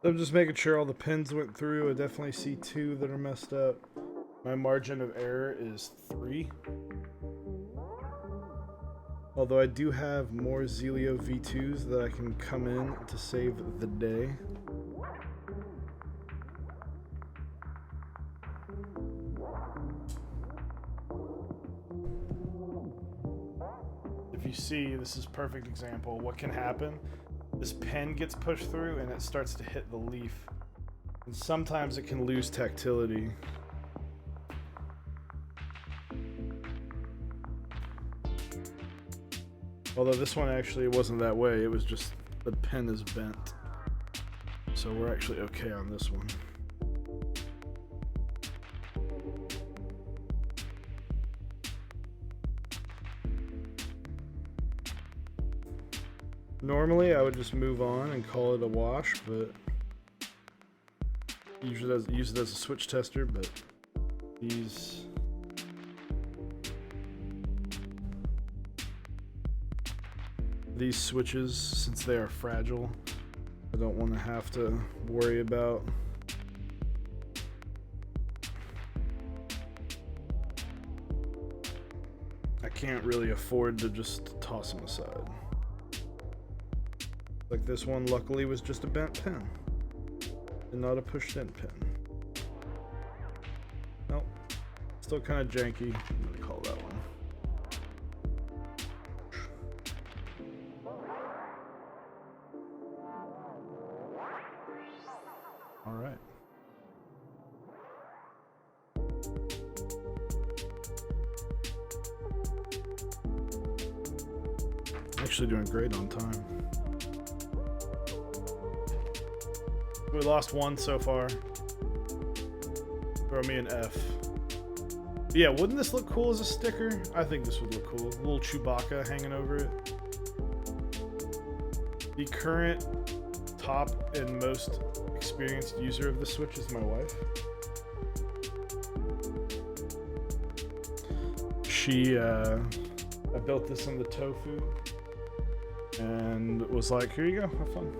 I'm just making sure all the pins went through. I definitely see 2 that are messed up. My margin of error is 3. Although I do have more Zelio V2s that I can come in to save the day. If you see, this is a perfect example. What can happen? This pen gets pushed through and it starts to hit the leaf. And sometimes it can lose tactility. Although this one actually wasn't that way, it was just the pen is bent. So we're actually okay on this one. Normally I would just move on and call it a wash, but usually use it as a switch tester, but these switches, since they are fragile, I don't want to have to worry about I can't really afford to just toss them aside. Like this one, luckily, was just a bent pin and not a pushed-in pin. Nope. Still kind of janky. I'm gonna call that one. All right. Actually doing great on time. We lost 1 so far. Throw me an F. But yeah, wouldn't this look cool as a sticker? I think this would look cool. A little Chewbacca hanging over it. The current top and most experienced user of the Switch is my wife. I built this in the tofu and was like, here you go, have fun.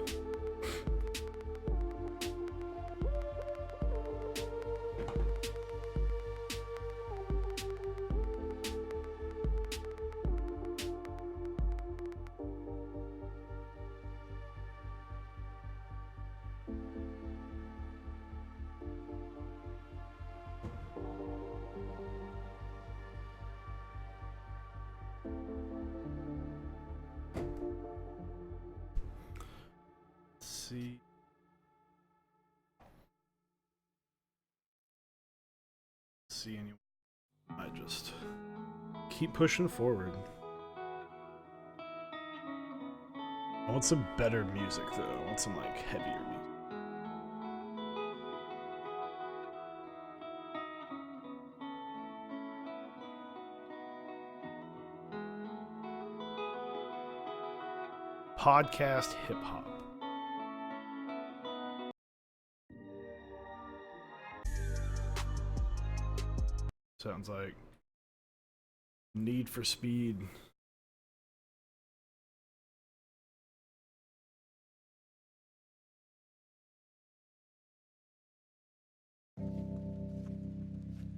See anyone. I just keep pushing forward. I want some better music though. I want some like heavier music. Podcast hip hop. Sounds like Need for Speed.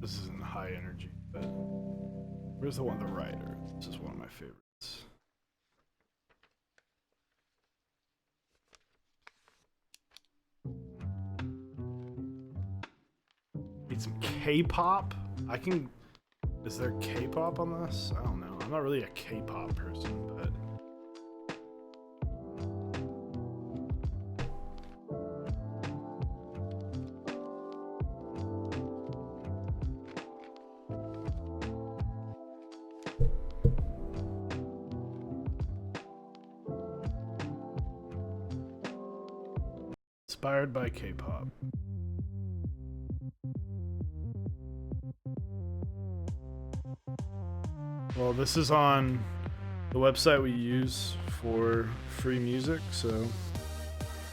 This isn't high energy, but where's the one on the right? This is one of my favorites. Need some K-pop? I can... Is there K-pop on this? I don't know. I'm not really a K-pop person, but... Inspired by K-pop. Well, this is on the website we use for free music, so,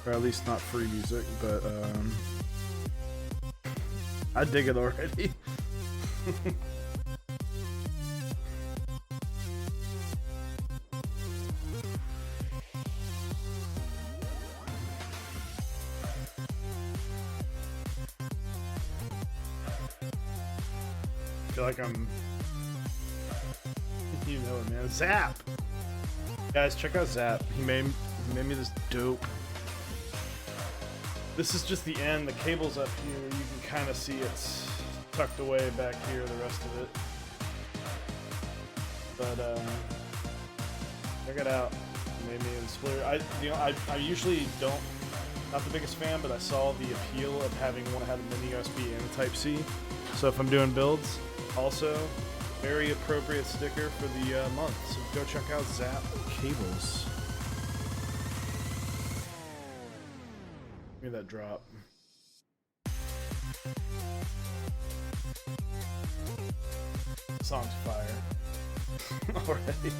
or at least not free music, but I dig it already. feel like I'm... You know it, man. Zap! Guys, check out Zap. He made me this dope. This is just the end. The cable's up here. You can kind of see it's tucked away back here, the rest of it. But, check it out. He made me a splitter. I usually don't... Not the biggest fan, but I saw the appeal of having one that had a mini USB and a Type-C. So if I'm doing builds, also very appropriate sticker for the month. So go check out Zap Cables. Give me that drop. The song's fire. Already.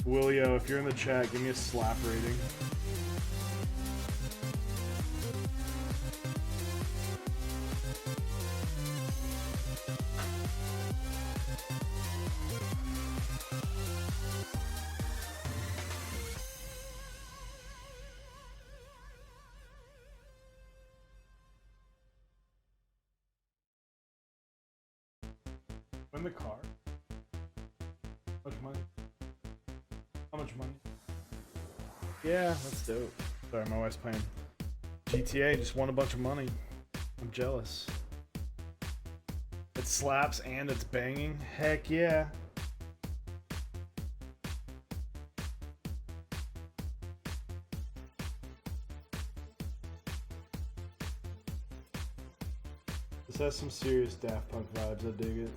Willio, if you're in the chat, give me a slap rating. Win the car? How much money? How much money? Yeah, that's dope. Sorry, my wife's playing GTA, just won a bunch of money. I'm jealous. It slaps and it's banging? Heck yeah. This has some serious Daft Punk vibes, I dig it.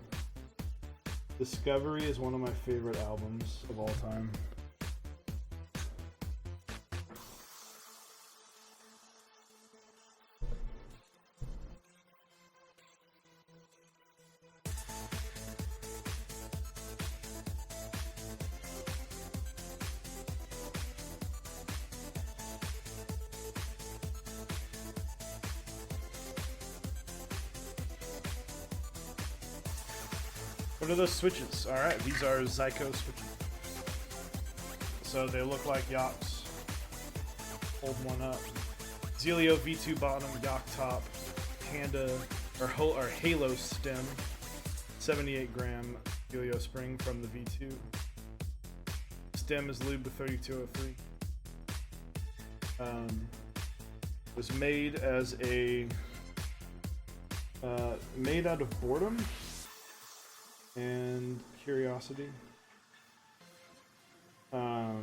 Discovery is one of my favorite albums of all time. What are those switches? Alright, these are Zykos switches. So they look like yaks. Hold one up. Zelio V2 bottom, yak top, Panda, or Halo stem, 78 gram Zelio spring from the V2. Stem is lubed with 3203. Was made as a made out of boredom and curiosity. I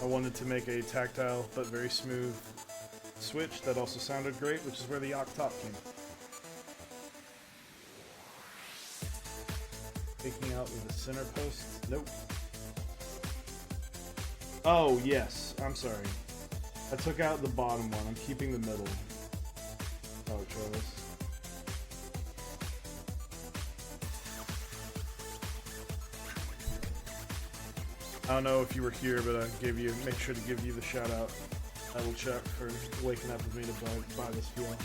wanted to make a tactile but very smooth switch that also sounded great, which is where the yak top came. Taking out with the center post. Nope. Oh yes, I'm sorry. I took out the bottom one. I'm keeping the middle. Oh, Travis. I don't know if you were here, but I make sure to give you the shout out. I will check for waking up with me to buy this Fjell.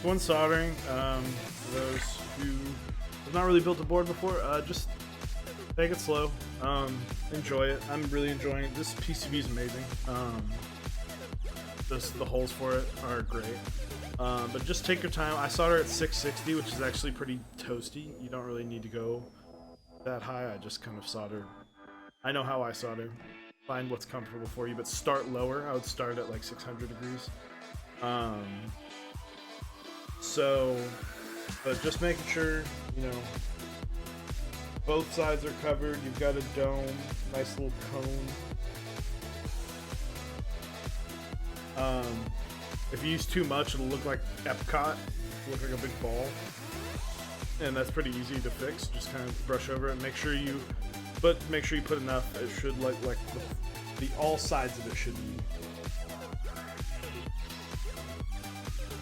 One soldering, for those who have not really built a board before, just take it slow, enjoy it. I'm really enjoying it. This PCB is amazing. The holes for it are great. But just take your time. I solder at 660, which is actually pretty toasty. You don't really need to go that high. I just kind of solder. I know how I solder. Find what's comfortable for you, but start lower. I would start at like 600 degrees. But just making sure, you know, both sides are covered. You've got a dome, nice little cone. If you use too much, it'll look like Epcot, look like a big ball, and that's pretty easy to fix. Just kind of brush over it. Make sure you put enough. It should like the all sides of it should be.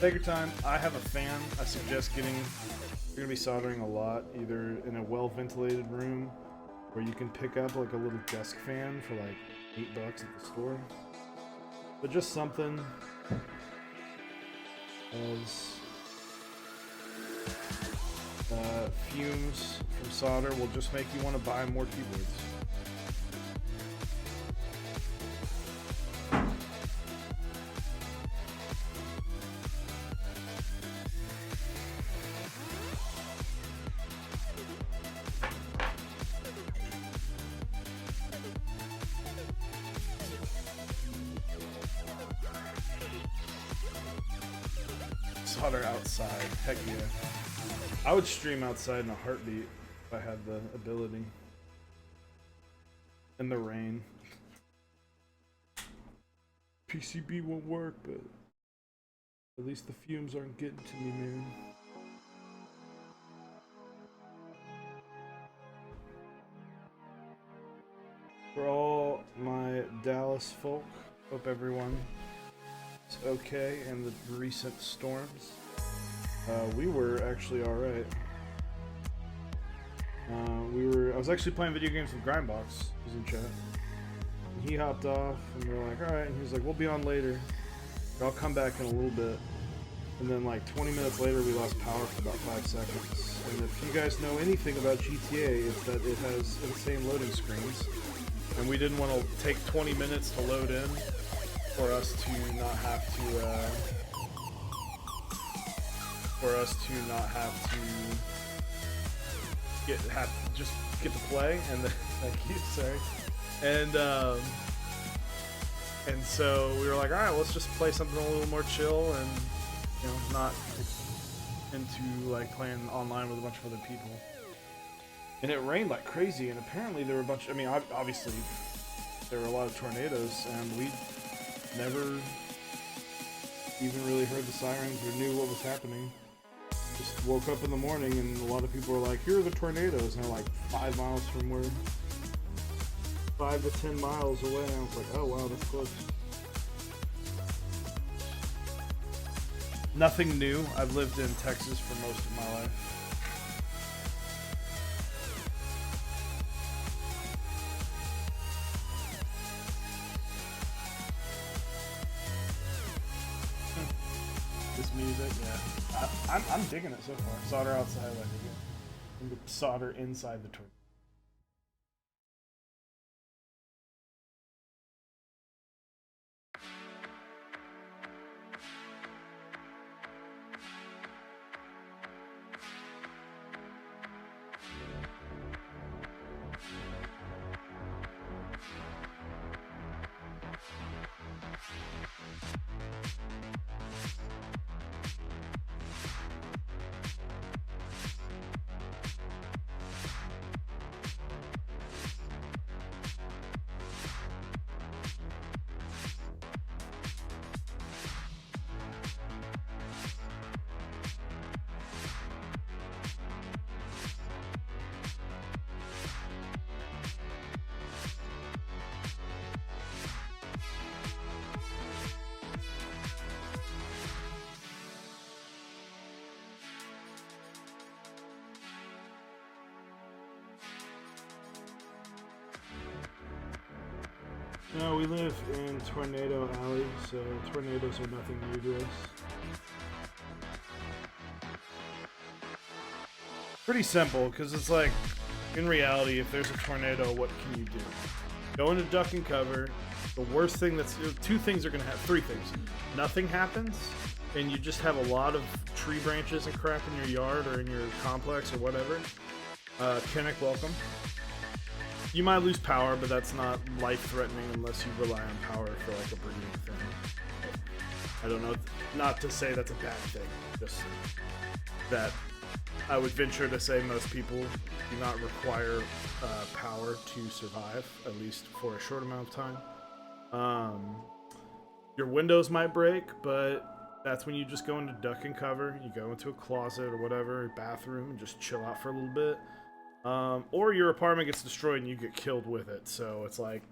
Take your time. I have a fan. I suggest getting. You're gonna be soldering a lot, either in a well-ventilated room, where you can pick up like a little desk fan for like $8 at the store. But just something as fumes from solder will just make you want to buy more keyboards. Solder outside, heck yeah. I would stream outside in a heartbeat if I had the ability. In the rain. PCB won't work, but at least the fumes aren't getting to me, man. For all my Dallas folk, hope everyone is okay in the recent storms. We were actually alright. I was actually playing video games with Grindbox, who's in chat. And he hopped off, and we were like, alright, and he was like, we'll be on later. I'll come back in a little bit. And then like 20 minutes later, we lost power for about 5 seconds. And if you guys know anything about GTA, it's that it has insane loading screens. And we didn't want to take 20 minutes to load in for us to not have to, just get to play, and thank you, sorry. And so we were like, all right, let's just play something a little more chill and, you know, not into like playing online with a bunch of other people. And it rained like crazy, and apparently there were a bunch, I mean, obviously there were a lot of tornadoes, and we never even really heard the sirens or knew what was happening. Just woke up in the morning and a lot of people were like, here are the tornadoes, and they're like 5 miles from where, 5 to 10 miles away, and I was like, oh wow, that's close. Nothing new. I've lived in Texas for most of my life. This music, yeah. I'm digging it so far. Solder outside like again. Solder inside the tornado. No, we live in Tornado Alley, so tornadoes are nothing new to us. Pretty simple, because it's like, in reality, if there's a tornado, what can you do? Go into duck and cover. The worst thing two things are going to happen. Three things. Nothing happens, and you just have a lot of tree branches and crap in your yard or in your complex or whatever. Kinnick, welcome. You might lose power, but that's not life-threatening unless you rely on power for like a breeding thing. I don't know, not to say that's a bad thing, just that I would venture to say most people do not require power to survive, at least for a short amount of time. Your windows might break, but that's when you just go into duck and cover. You go into a closet or whatever, bathroom, and just chill out for a little bit. Or your apartment gets destroyed and you get killed with it. So it's like,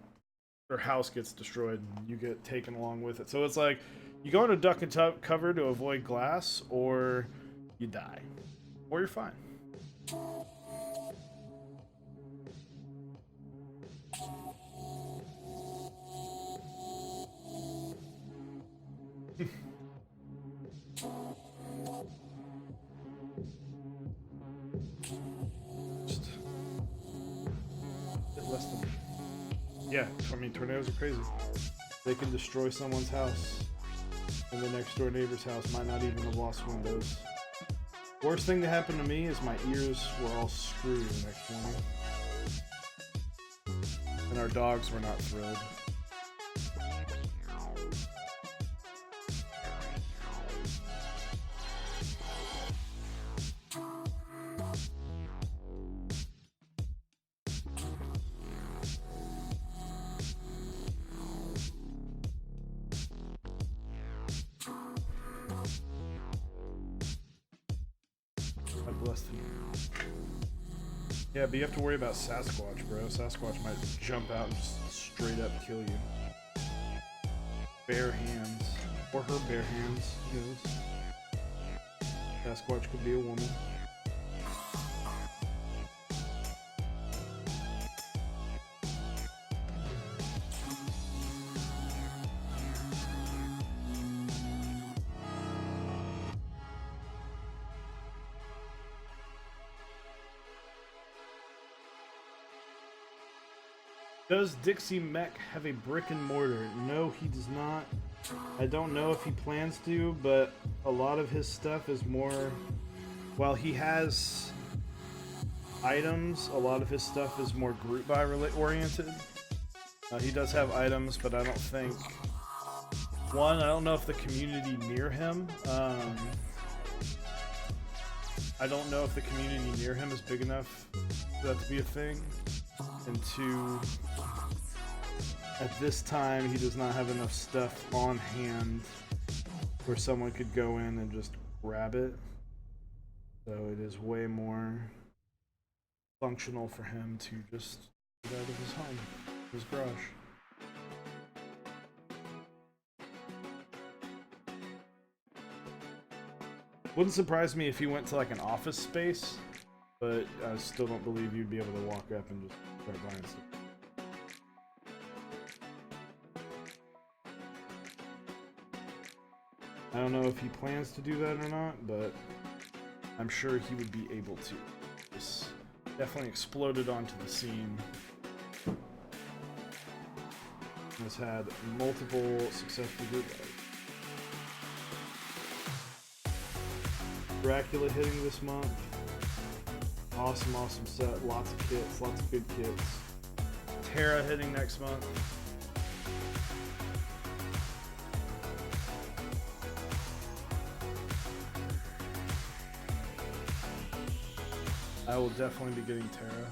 your house gets destroyed and you get taken along with it. So it's like, you go into duck and cover to avoid glass, or you die. Or you're fine. Yeah, I mean, tornadoes are crazy. They can destroy someone's house, and the next door neighbor's house might not even have lost windows. Worst thing that happened to me is my ears were all screwed the next morning. And our dogs were not thrilled. Yeah, but you have to worry about Sasquatch, bro. Sasquatch might jump out and just straight up kill you. Bare hands. Or her bare hands, who knows? Sasquatch could be a woman. Does Dixie Mech have a brick and mortar? No, he does not. I don't know if he plans to, but a lot of his stuff is more... While he has items, a lot of his stuff is more group buy oriented. He does have items, but I don't think... One, I don't know if the community near him... I don't know if the community near him is big enough for that to be a thing. And two, at this time, he does not have enough stuff on hand where someone could go in and just grab it. So it is way more functional for him to just get out of his home, his garage. Wouldn't surprise me if he went to like an office space, but I still don't believe you'd be able to walk up and just start buying stuff. I don't know if he plans to do that or not, but I'm sure he would be able to. This definitely exploded onto the scene. Has had multiple successful group buys. Dracula hitting this month. Awesome, awesome set. Lots of kits, lots of good kits. Terra hitting next month. I will definitely be getting Terra.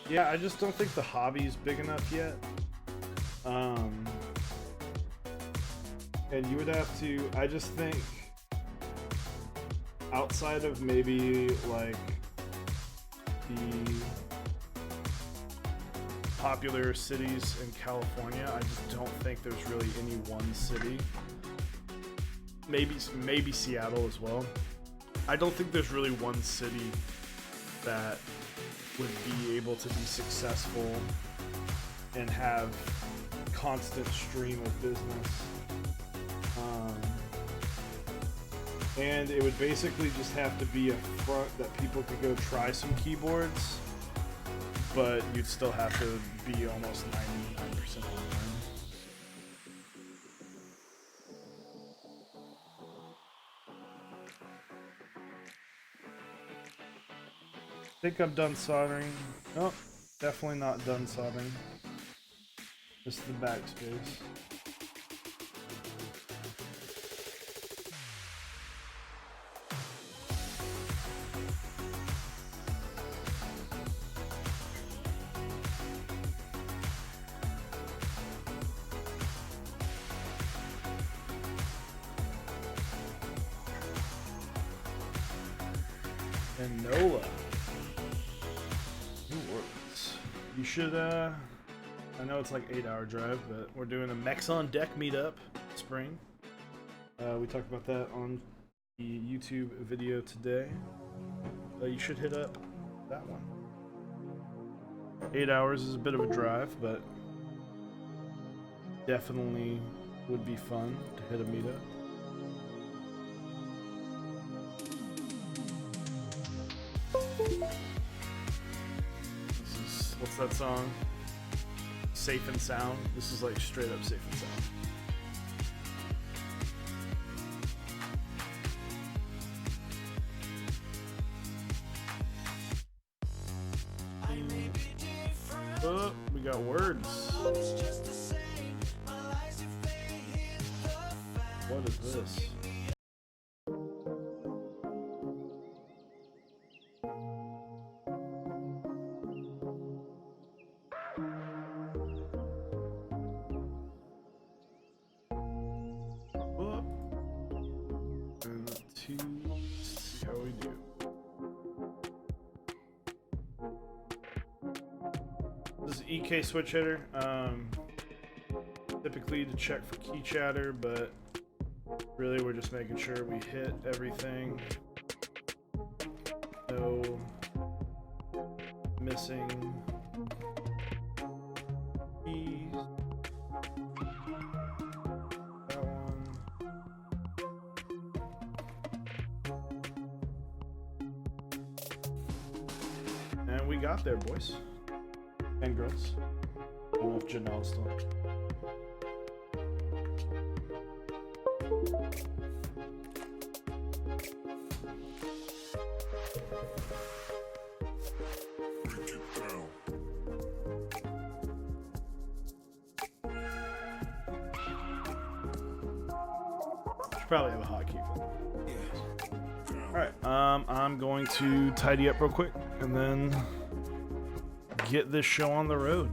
Yeah, I just don't think the hobby is big enough yet. And you would have to, I just think, outside of maybe like the popular cities in California, I just don't think there's really any one city. Maybe Seattle as well. I don't think there's really one city that would be able to be successful and have constant stream of business And it would basically just have to be a front that people could go try some keyboards, but you'd still have to be almost 99% online. I think I'm done soldering. Nope, definitely not done soldering. Just the backspace. And Nola. New Orleans. You should, I know it's like 8-hour drive, but we're doing a Mechs on Deck meetup spring. We talked about that on the YouTube video today. You should hit up that one. 8 hours is a bit of a drive, but definitely would be fun to hit a meetup. What's that song? Safe and Sound. This is like straight up Safe and Sound. Oh, we got words. What is this? See how we do. This is EK switch hitter. Typically to check for key chatter, but really we're just making sure we hit everything. No missing keys. That one. And we got there, boys and girls. I don't know if Janelle's still. Should probably have a hotkey for that. Alright, I'm going to tidy up real quick and then get this show on the road.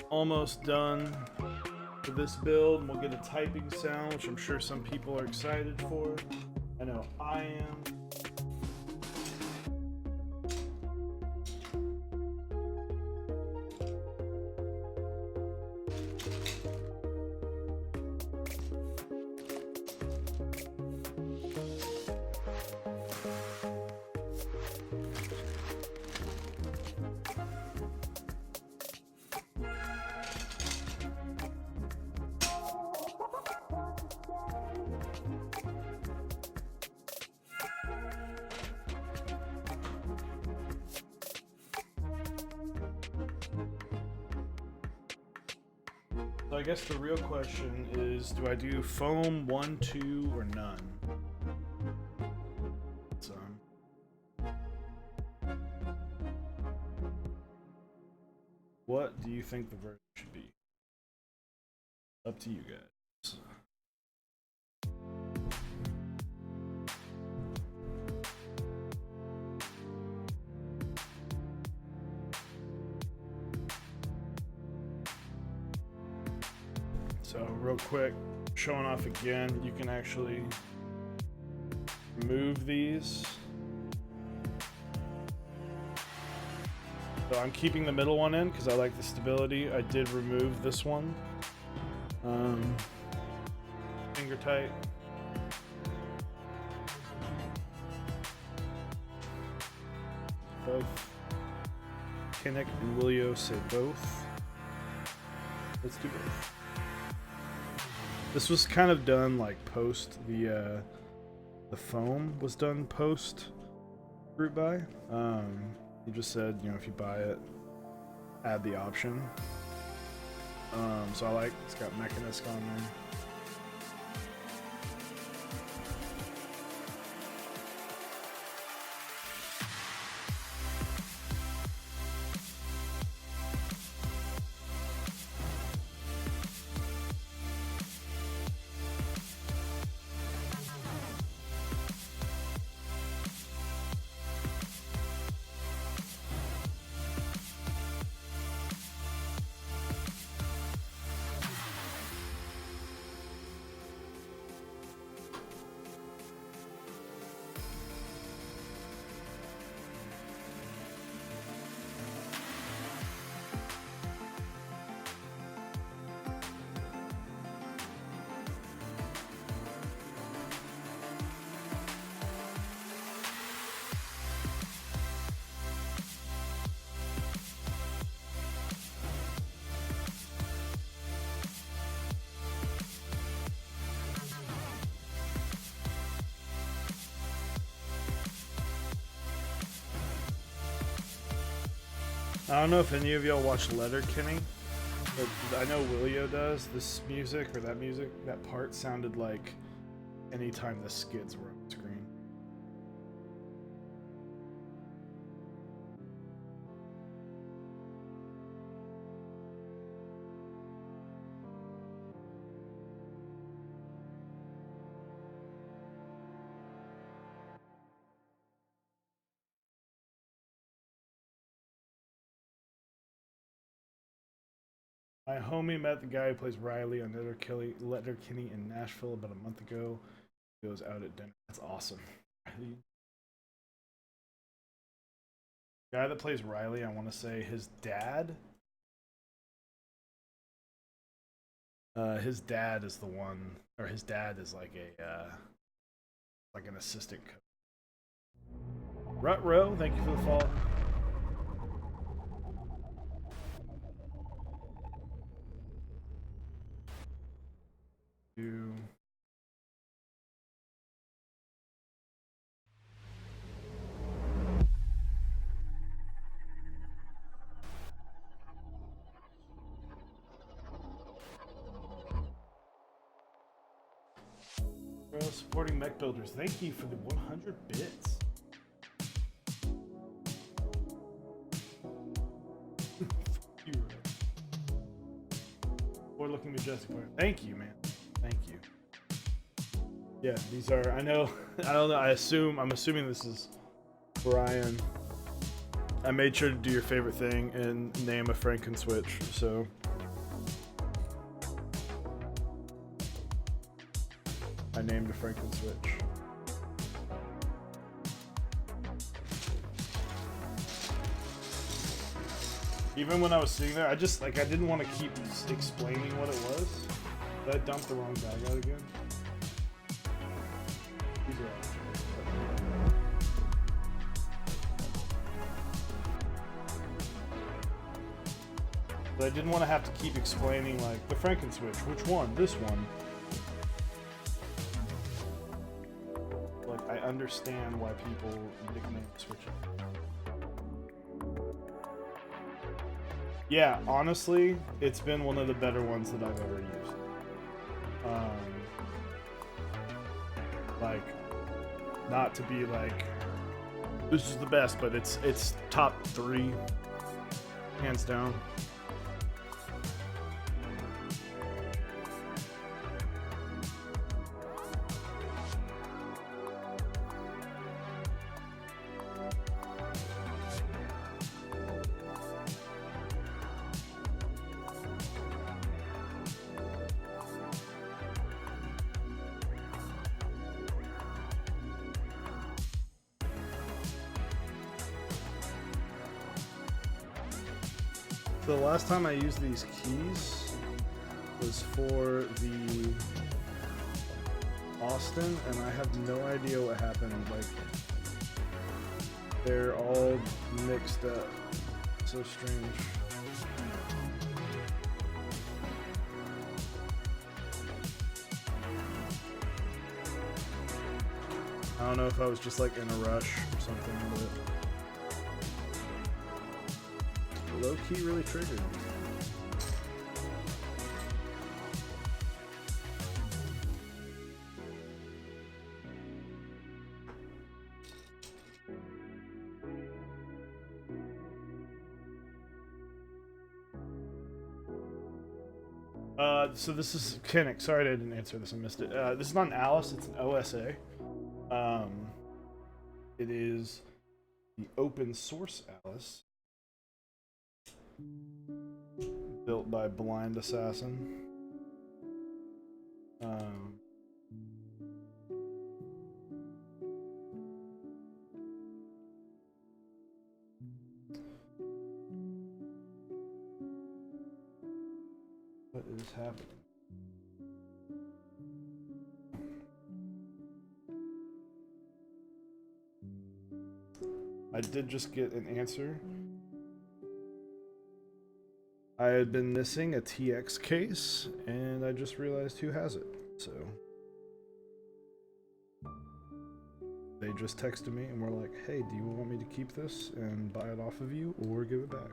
Almost done for this build. We'll get a typing sound, which I'm sure some people are excited for. I know I am. So I guess the real question is, do I do foam 1, 2, or none? So, what do you think the version should be? Up to you guys. So real quick, showing off again, you can actually move these. So I'm keeping the middle one in because I like the stability. I did remove this one. Finger tight. Both Kinnick and Willio say both. Let's do both. This was kind of done like post the foam was done post root buy. He just said, you know, if you buy it, add the option. So I like it's got Mechanisk on there. I don't know if any of y'all watch Letterkenny, but I know Willio does. This music, or that music, that part sounded like anytime the skids were on screen. My homie met the guy who plays Riley on Letterkenny in Nashville about a month ago. He goes out at dinner. That's awesome. Riley. The guy that plays Riley, I want to say his dad. His dad is the one, or his dad is like a like an assistant coach. Rutro, thank you for the follow. Supporting mech builders. Thank you for the 100 bits. You Boy looking majestic. Thank you, man. Thank you. Yeah, these are. I know. I don't know. I'm assuming this is Brian. I made sure to do your favorite thing and name a Frankenswitch. So. I named a Frankenswitch. Even when I was sitting there, I didn't want to keep explaining what it was. Did I dump the wrong bag out again? These are all. But I didn't want to have to keep explaining, like, the Frankenswitch. Which one? This one. I understand why people nickname switching. Yeah, honestly, it's been one of the better ones that I've ever used. Like, not to be like, this is the best, but it's top 3, hands down. The last time I used these keys was for the Austin, and I have no idea what happened. Like, they're all mixed up. So strange. I don't know if I was just like in a rush or something, but low key really triggered. So this is Kinnick. Sorry I didn't answer this. I missed it. This is not an Alice. It's an OSA. It is the open source Alice, built by Blind Assassin. What is happening? I did just get an answer. I had been missing a TX case, and I just realized who has it. So they just texted me and were like, "Hey, do you want me to keep this and buy it off of you, or give it back?"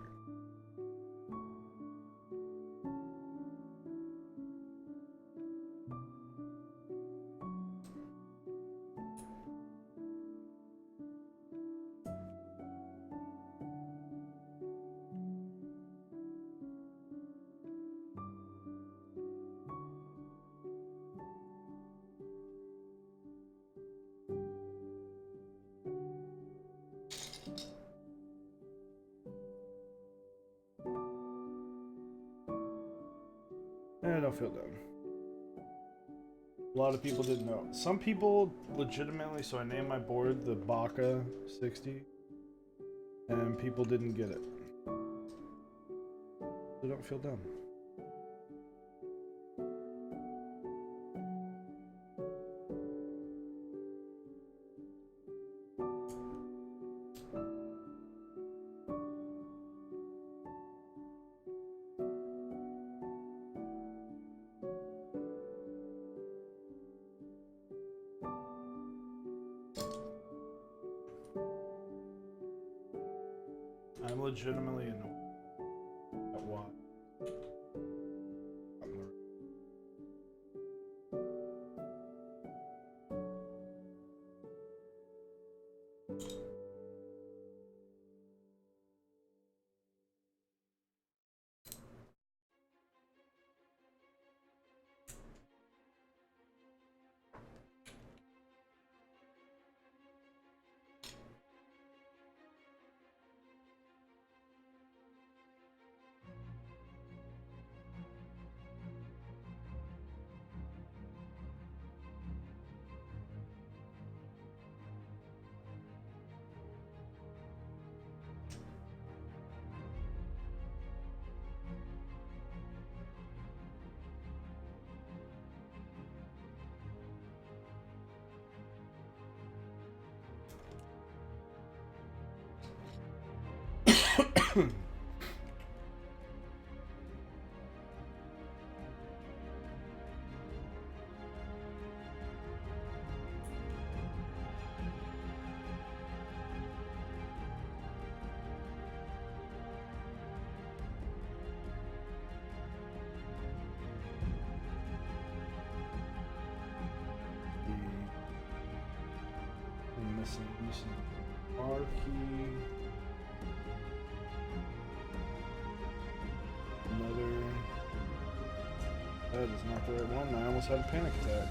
I don't feel dumb. A lot of people didn't know. Some people legitimately, so I named my board the Baka 60, and people didn't get it. So don't feel dumb. I'm legitimately annoyed at why. Missing R key. Another. That is not the right one. I almost had a panic attack.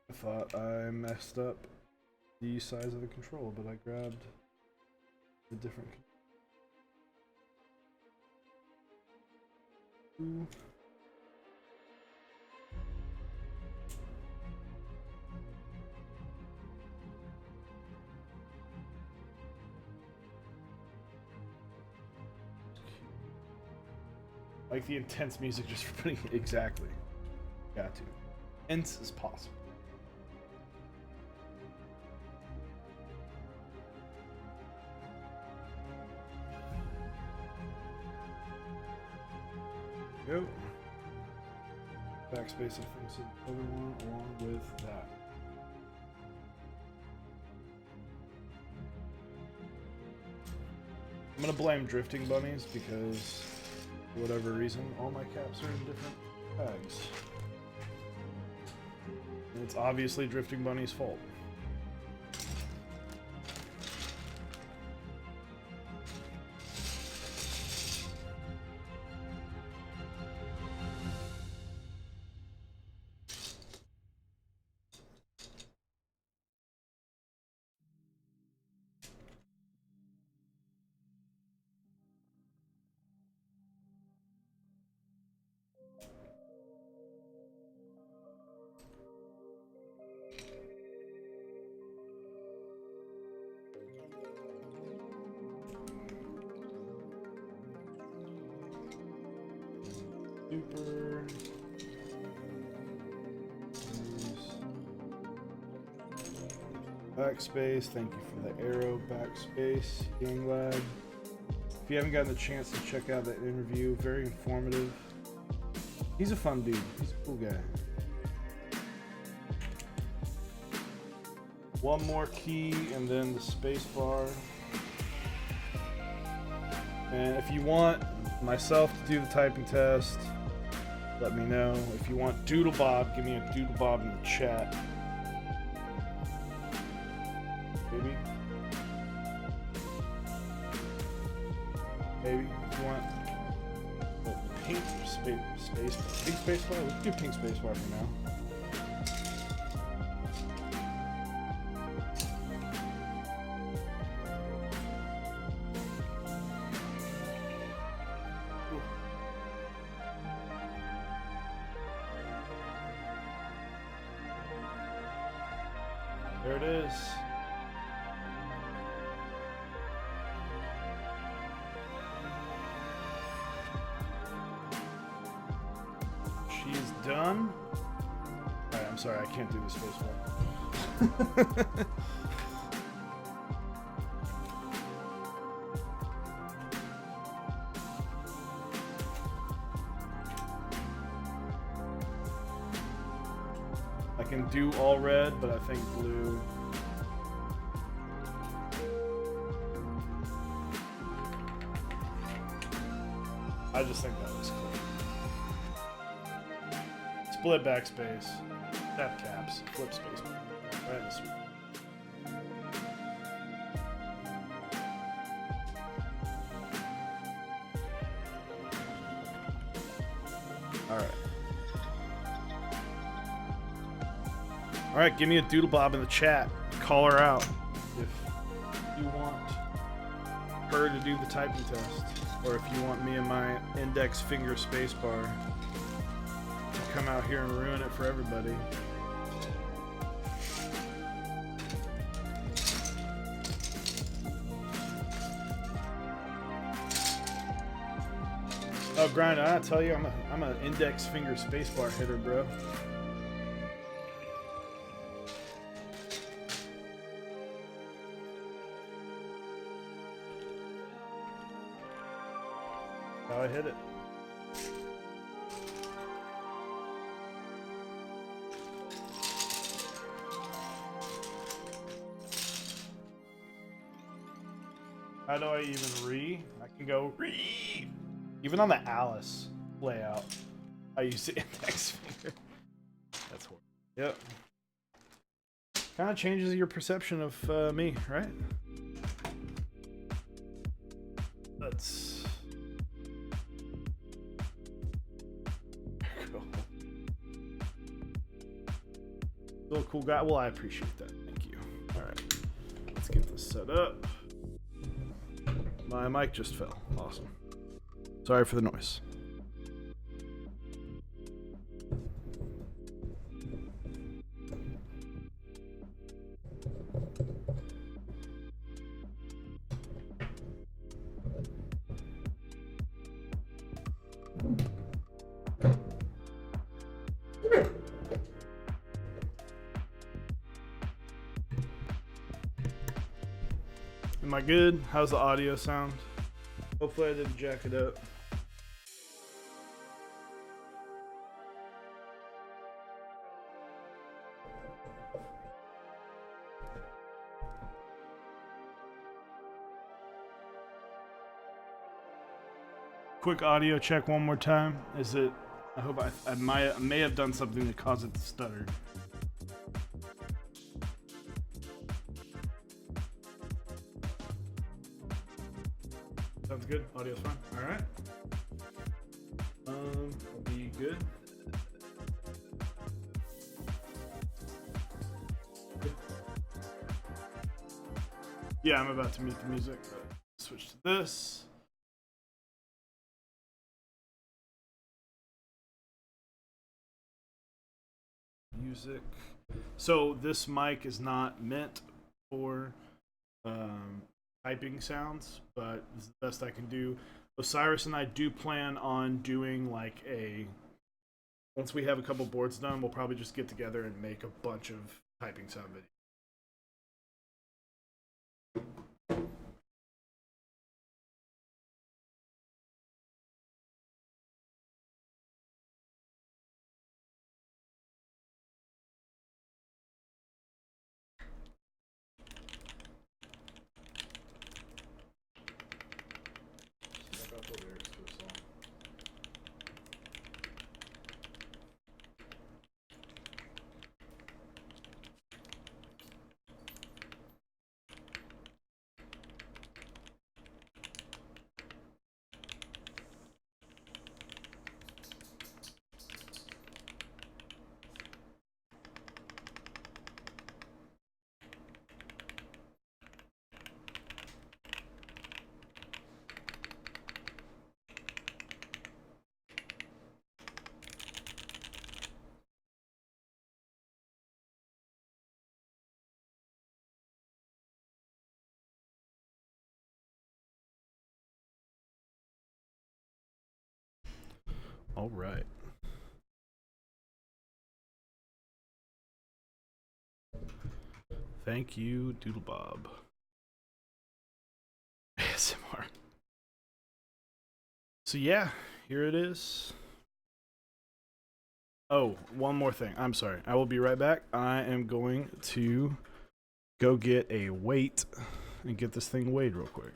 I thought I messed up the size of the control, but I grabbed a different control. Like the intense music just for putting exactly. Got to. Intense as possible. Go. Backspace and fix the other one along with that. I'm gonna blame drifting bunnies because, for whatever reason, all my caps are in different bags. And it's obviously drifting bunny's fault. Super. Backspace, thank you for the arrow. Backspace, Gang Lad. If you haven't gotten the chance to check out that interview, very informative. He's a fun dude. He's a cool guy. One more key and then the space bar. And if you want myself to do the typing test, let me know. If you want Doodle Bob, give me a Doodle Bob in the chat. Maybe. Maybe. If you want pink space bar. Pink space bar? Let's do pink space bar for now. There it is. She's done. Alright, I'm sorry, I can't do this space bar. I can do all red, but I think blue. I just think that looks cool. Split backspace, tap caps, flip space. Right this way. Alright. Alright, give me a doodle bob in the chat. Call her out if you want her to do the typing test. Or if you want me and my index finger spacebar to come out here and ruin it for everybody. Oh, Grind, I tell you, I'm an index finger spacebar hitter, bro. How I hit it. How do I even I can go even on the Alice layout. I use the index finger. That's horrible. Yep. Kind of changes your perception of me, right? Let's. Still a cool guy. Well, I appreciate that. Thank you. All right, let's get this set up. My mic just fell. Awesome. Sorry for the noise. Am I good? How's the audio sound? Hopefully I didn't jack it up. Quick audio check one more time. Is it? I hope I may have done something to cause it to stutter. Sounds good. Audio's fine. All right. I'll be good. Yeah, I'm about to mute the music. Switch to this. Music. So this mic is not meant for typing sounds, but this is the best I can do. Osiris and I do plan on doing like once we have a couple boards done, we'll probably just get together and make a bunch of typing sound videos. All right. Thank you, Doodlebob. ASMR. So yeah, here it is. Oh, one more thing. I'm sorry. I will be right back. I am going to go get a weight and get this thing weighed real quick.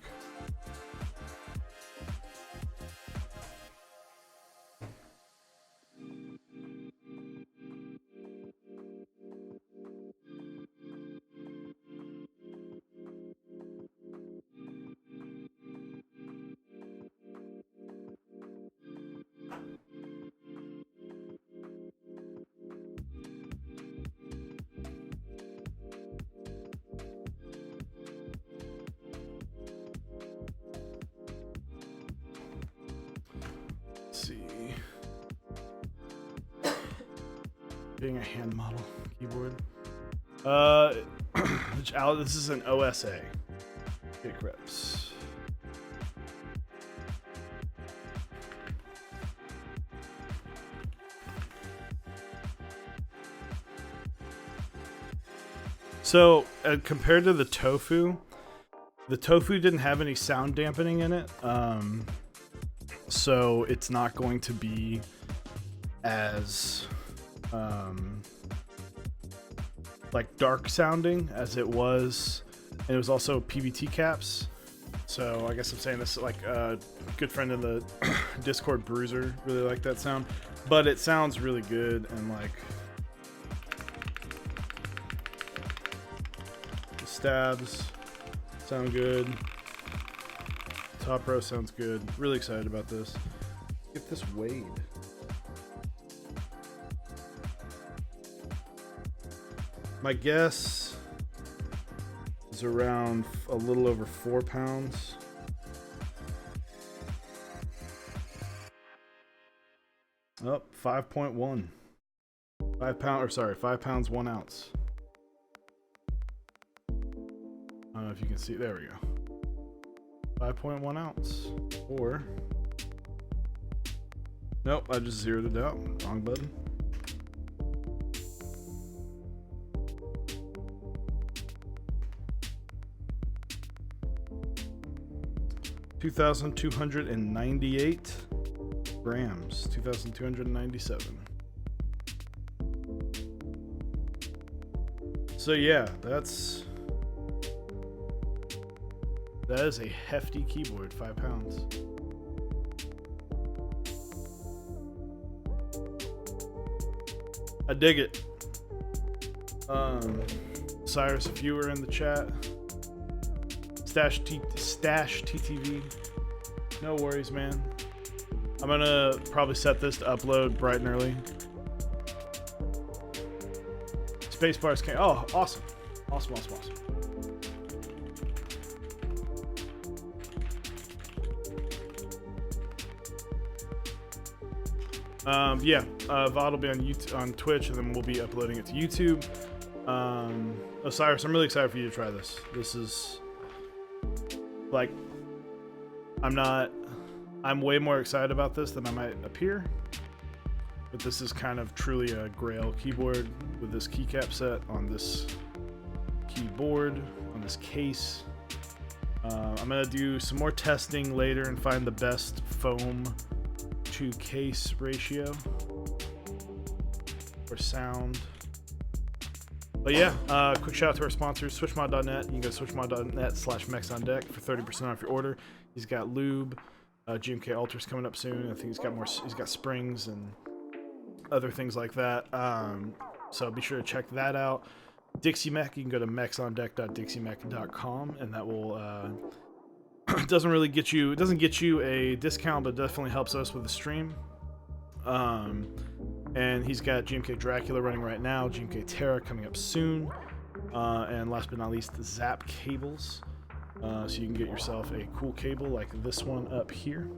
Being a hand model keyboard. This is an OSA. Kick reps. So compared to the tofu didn't have any sound dampening in it. So it's not going to be as like dark sounding as it was, and it was also PBT caps. So I guess I'm saying this like a good friend in the Discord, Bruiser, really liked that sound, but it sounds really good. And like the stabs sound good, top row sounds good. Really excited about this. Get this weighed. My guess is around a little over 4 pounds. Oh, 5.1. 5 pounds, 1 ounce. I don't know if you can see. There we go. 5.1 ounce. Or, nope, I just zeroed it out. Wrong button. 2,298 grams. 2,297. So yeah, that is a hefty keyboard, 5 pounds. I dig it. Cyrus, if you were in the chat, Stash TTV, no worries, man. I'm gonna probably set this to upload bright and early. Spacebar's can. Oh, awesome. Awesome. Yeah, VOD will be on YouTube, on Twitch, and then we'll be uploading it to YouTube. Osiris, I'm really excited for you to try this. This is like, I'm way more excited about this than I might appear. But this is kind of truly a grail keyboard with this keycap set on this keyboard, on this case. I'm gonna do some more testing later and find the best foam to case ratio for sound. But yeah, quick shout out to our sponsors, switchmod.net. You can go to switchmod.net/Mechs on deck for 30% off your order. He's got lube, GMK Ultra's coming up soon. I think he's got springs and other things like that. So be sure to check that out. Dixie Mech, you can go to mechsondeck.dixiemech.com, and that will doesn't get you a discount, but definitely helps us with the stream. And he's got GMK Dracula running right now, GMK Terra coming up soon, and last but not least, the Zap cables. So you can get yourself a cool cable like this one up here.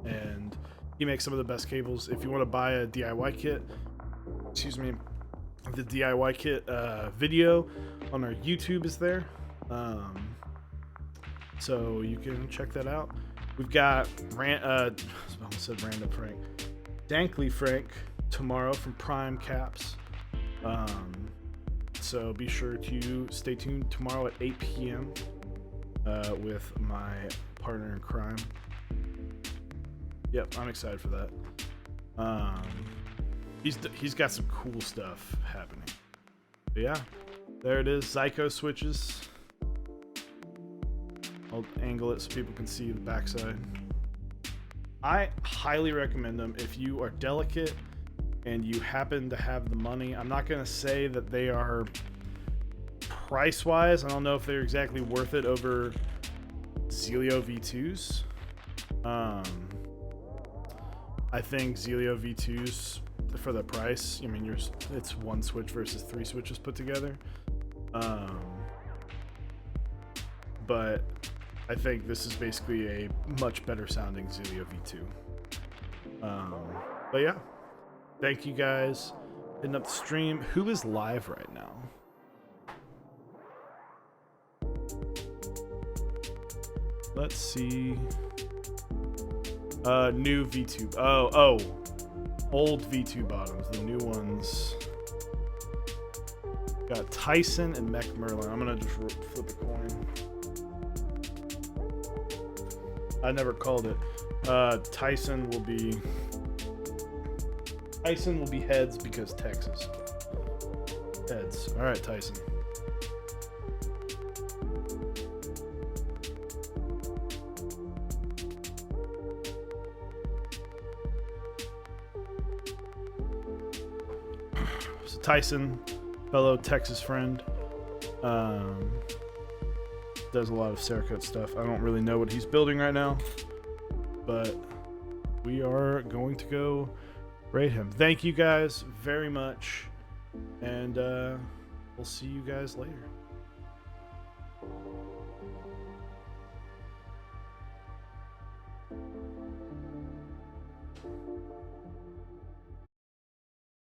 And he makes some of the best cables. If you want to buy a DIY kit, the DIY kit video on our YouTube is there. So you can check that out. We've got I almost said Random Frank. Dankly Frank tomorrow from Prime Caps. So be sure to stay tuned tomorrow at 8 p.m. With my partner in crime. Yep, I'm excited for that. He's got some cool stuff happening. But yeah, there it is. Zykos switches. I'll angle it so people can see the backside. I highly recommend them if you are delicate and you happen to have the money. I'm not going to say that they are price-wise. I don't know if they're exactly worth it over Zelio V2s. I think Zelio V2s, for the price, I mean, it's one switch versus 3 switches put together. But I think this is basically a much better sounding Zelio V2. But yeah, thank you guys. Hitting up the stream. Who is live right now? Let's see. New V2. Oh, old V2 bottoms. The new ones. Got Tyson and Mech Merlin. I'm gonna just flip a coin. I never called it. Tyson will be heads because Texas. Heads. All right, Tyson. So Tyson, fellow Texas friend, does a lot of Cerakote stuff. I don't really know what he's building right now, but we are going to go raid him. Thank you guys very much, and we'll see you guys later.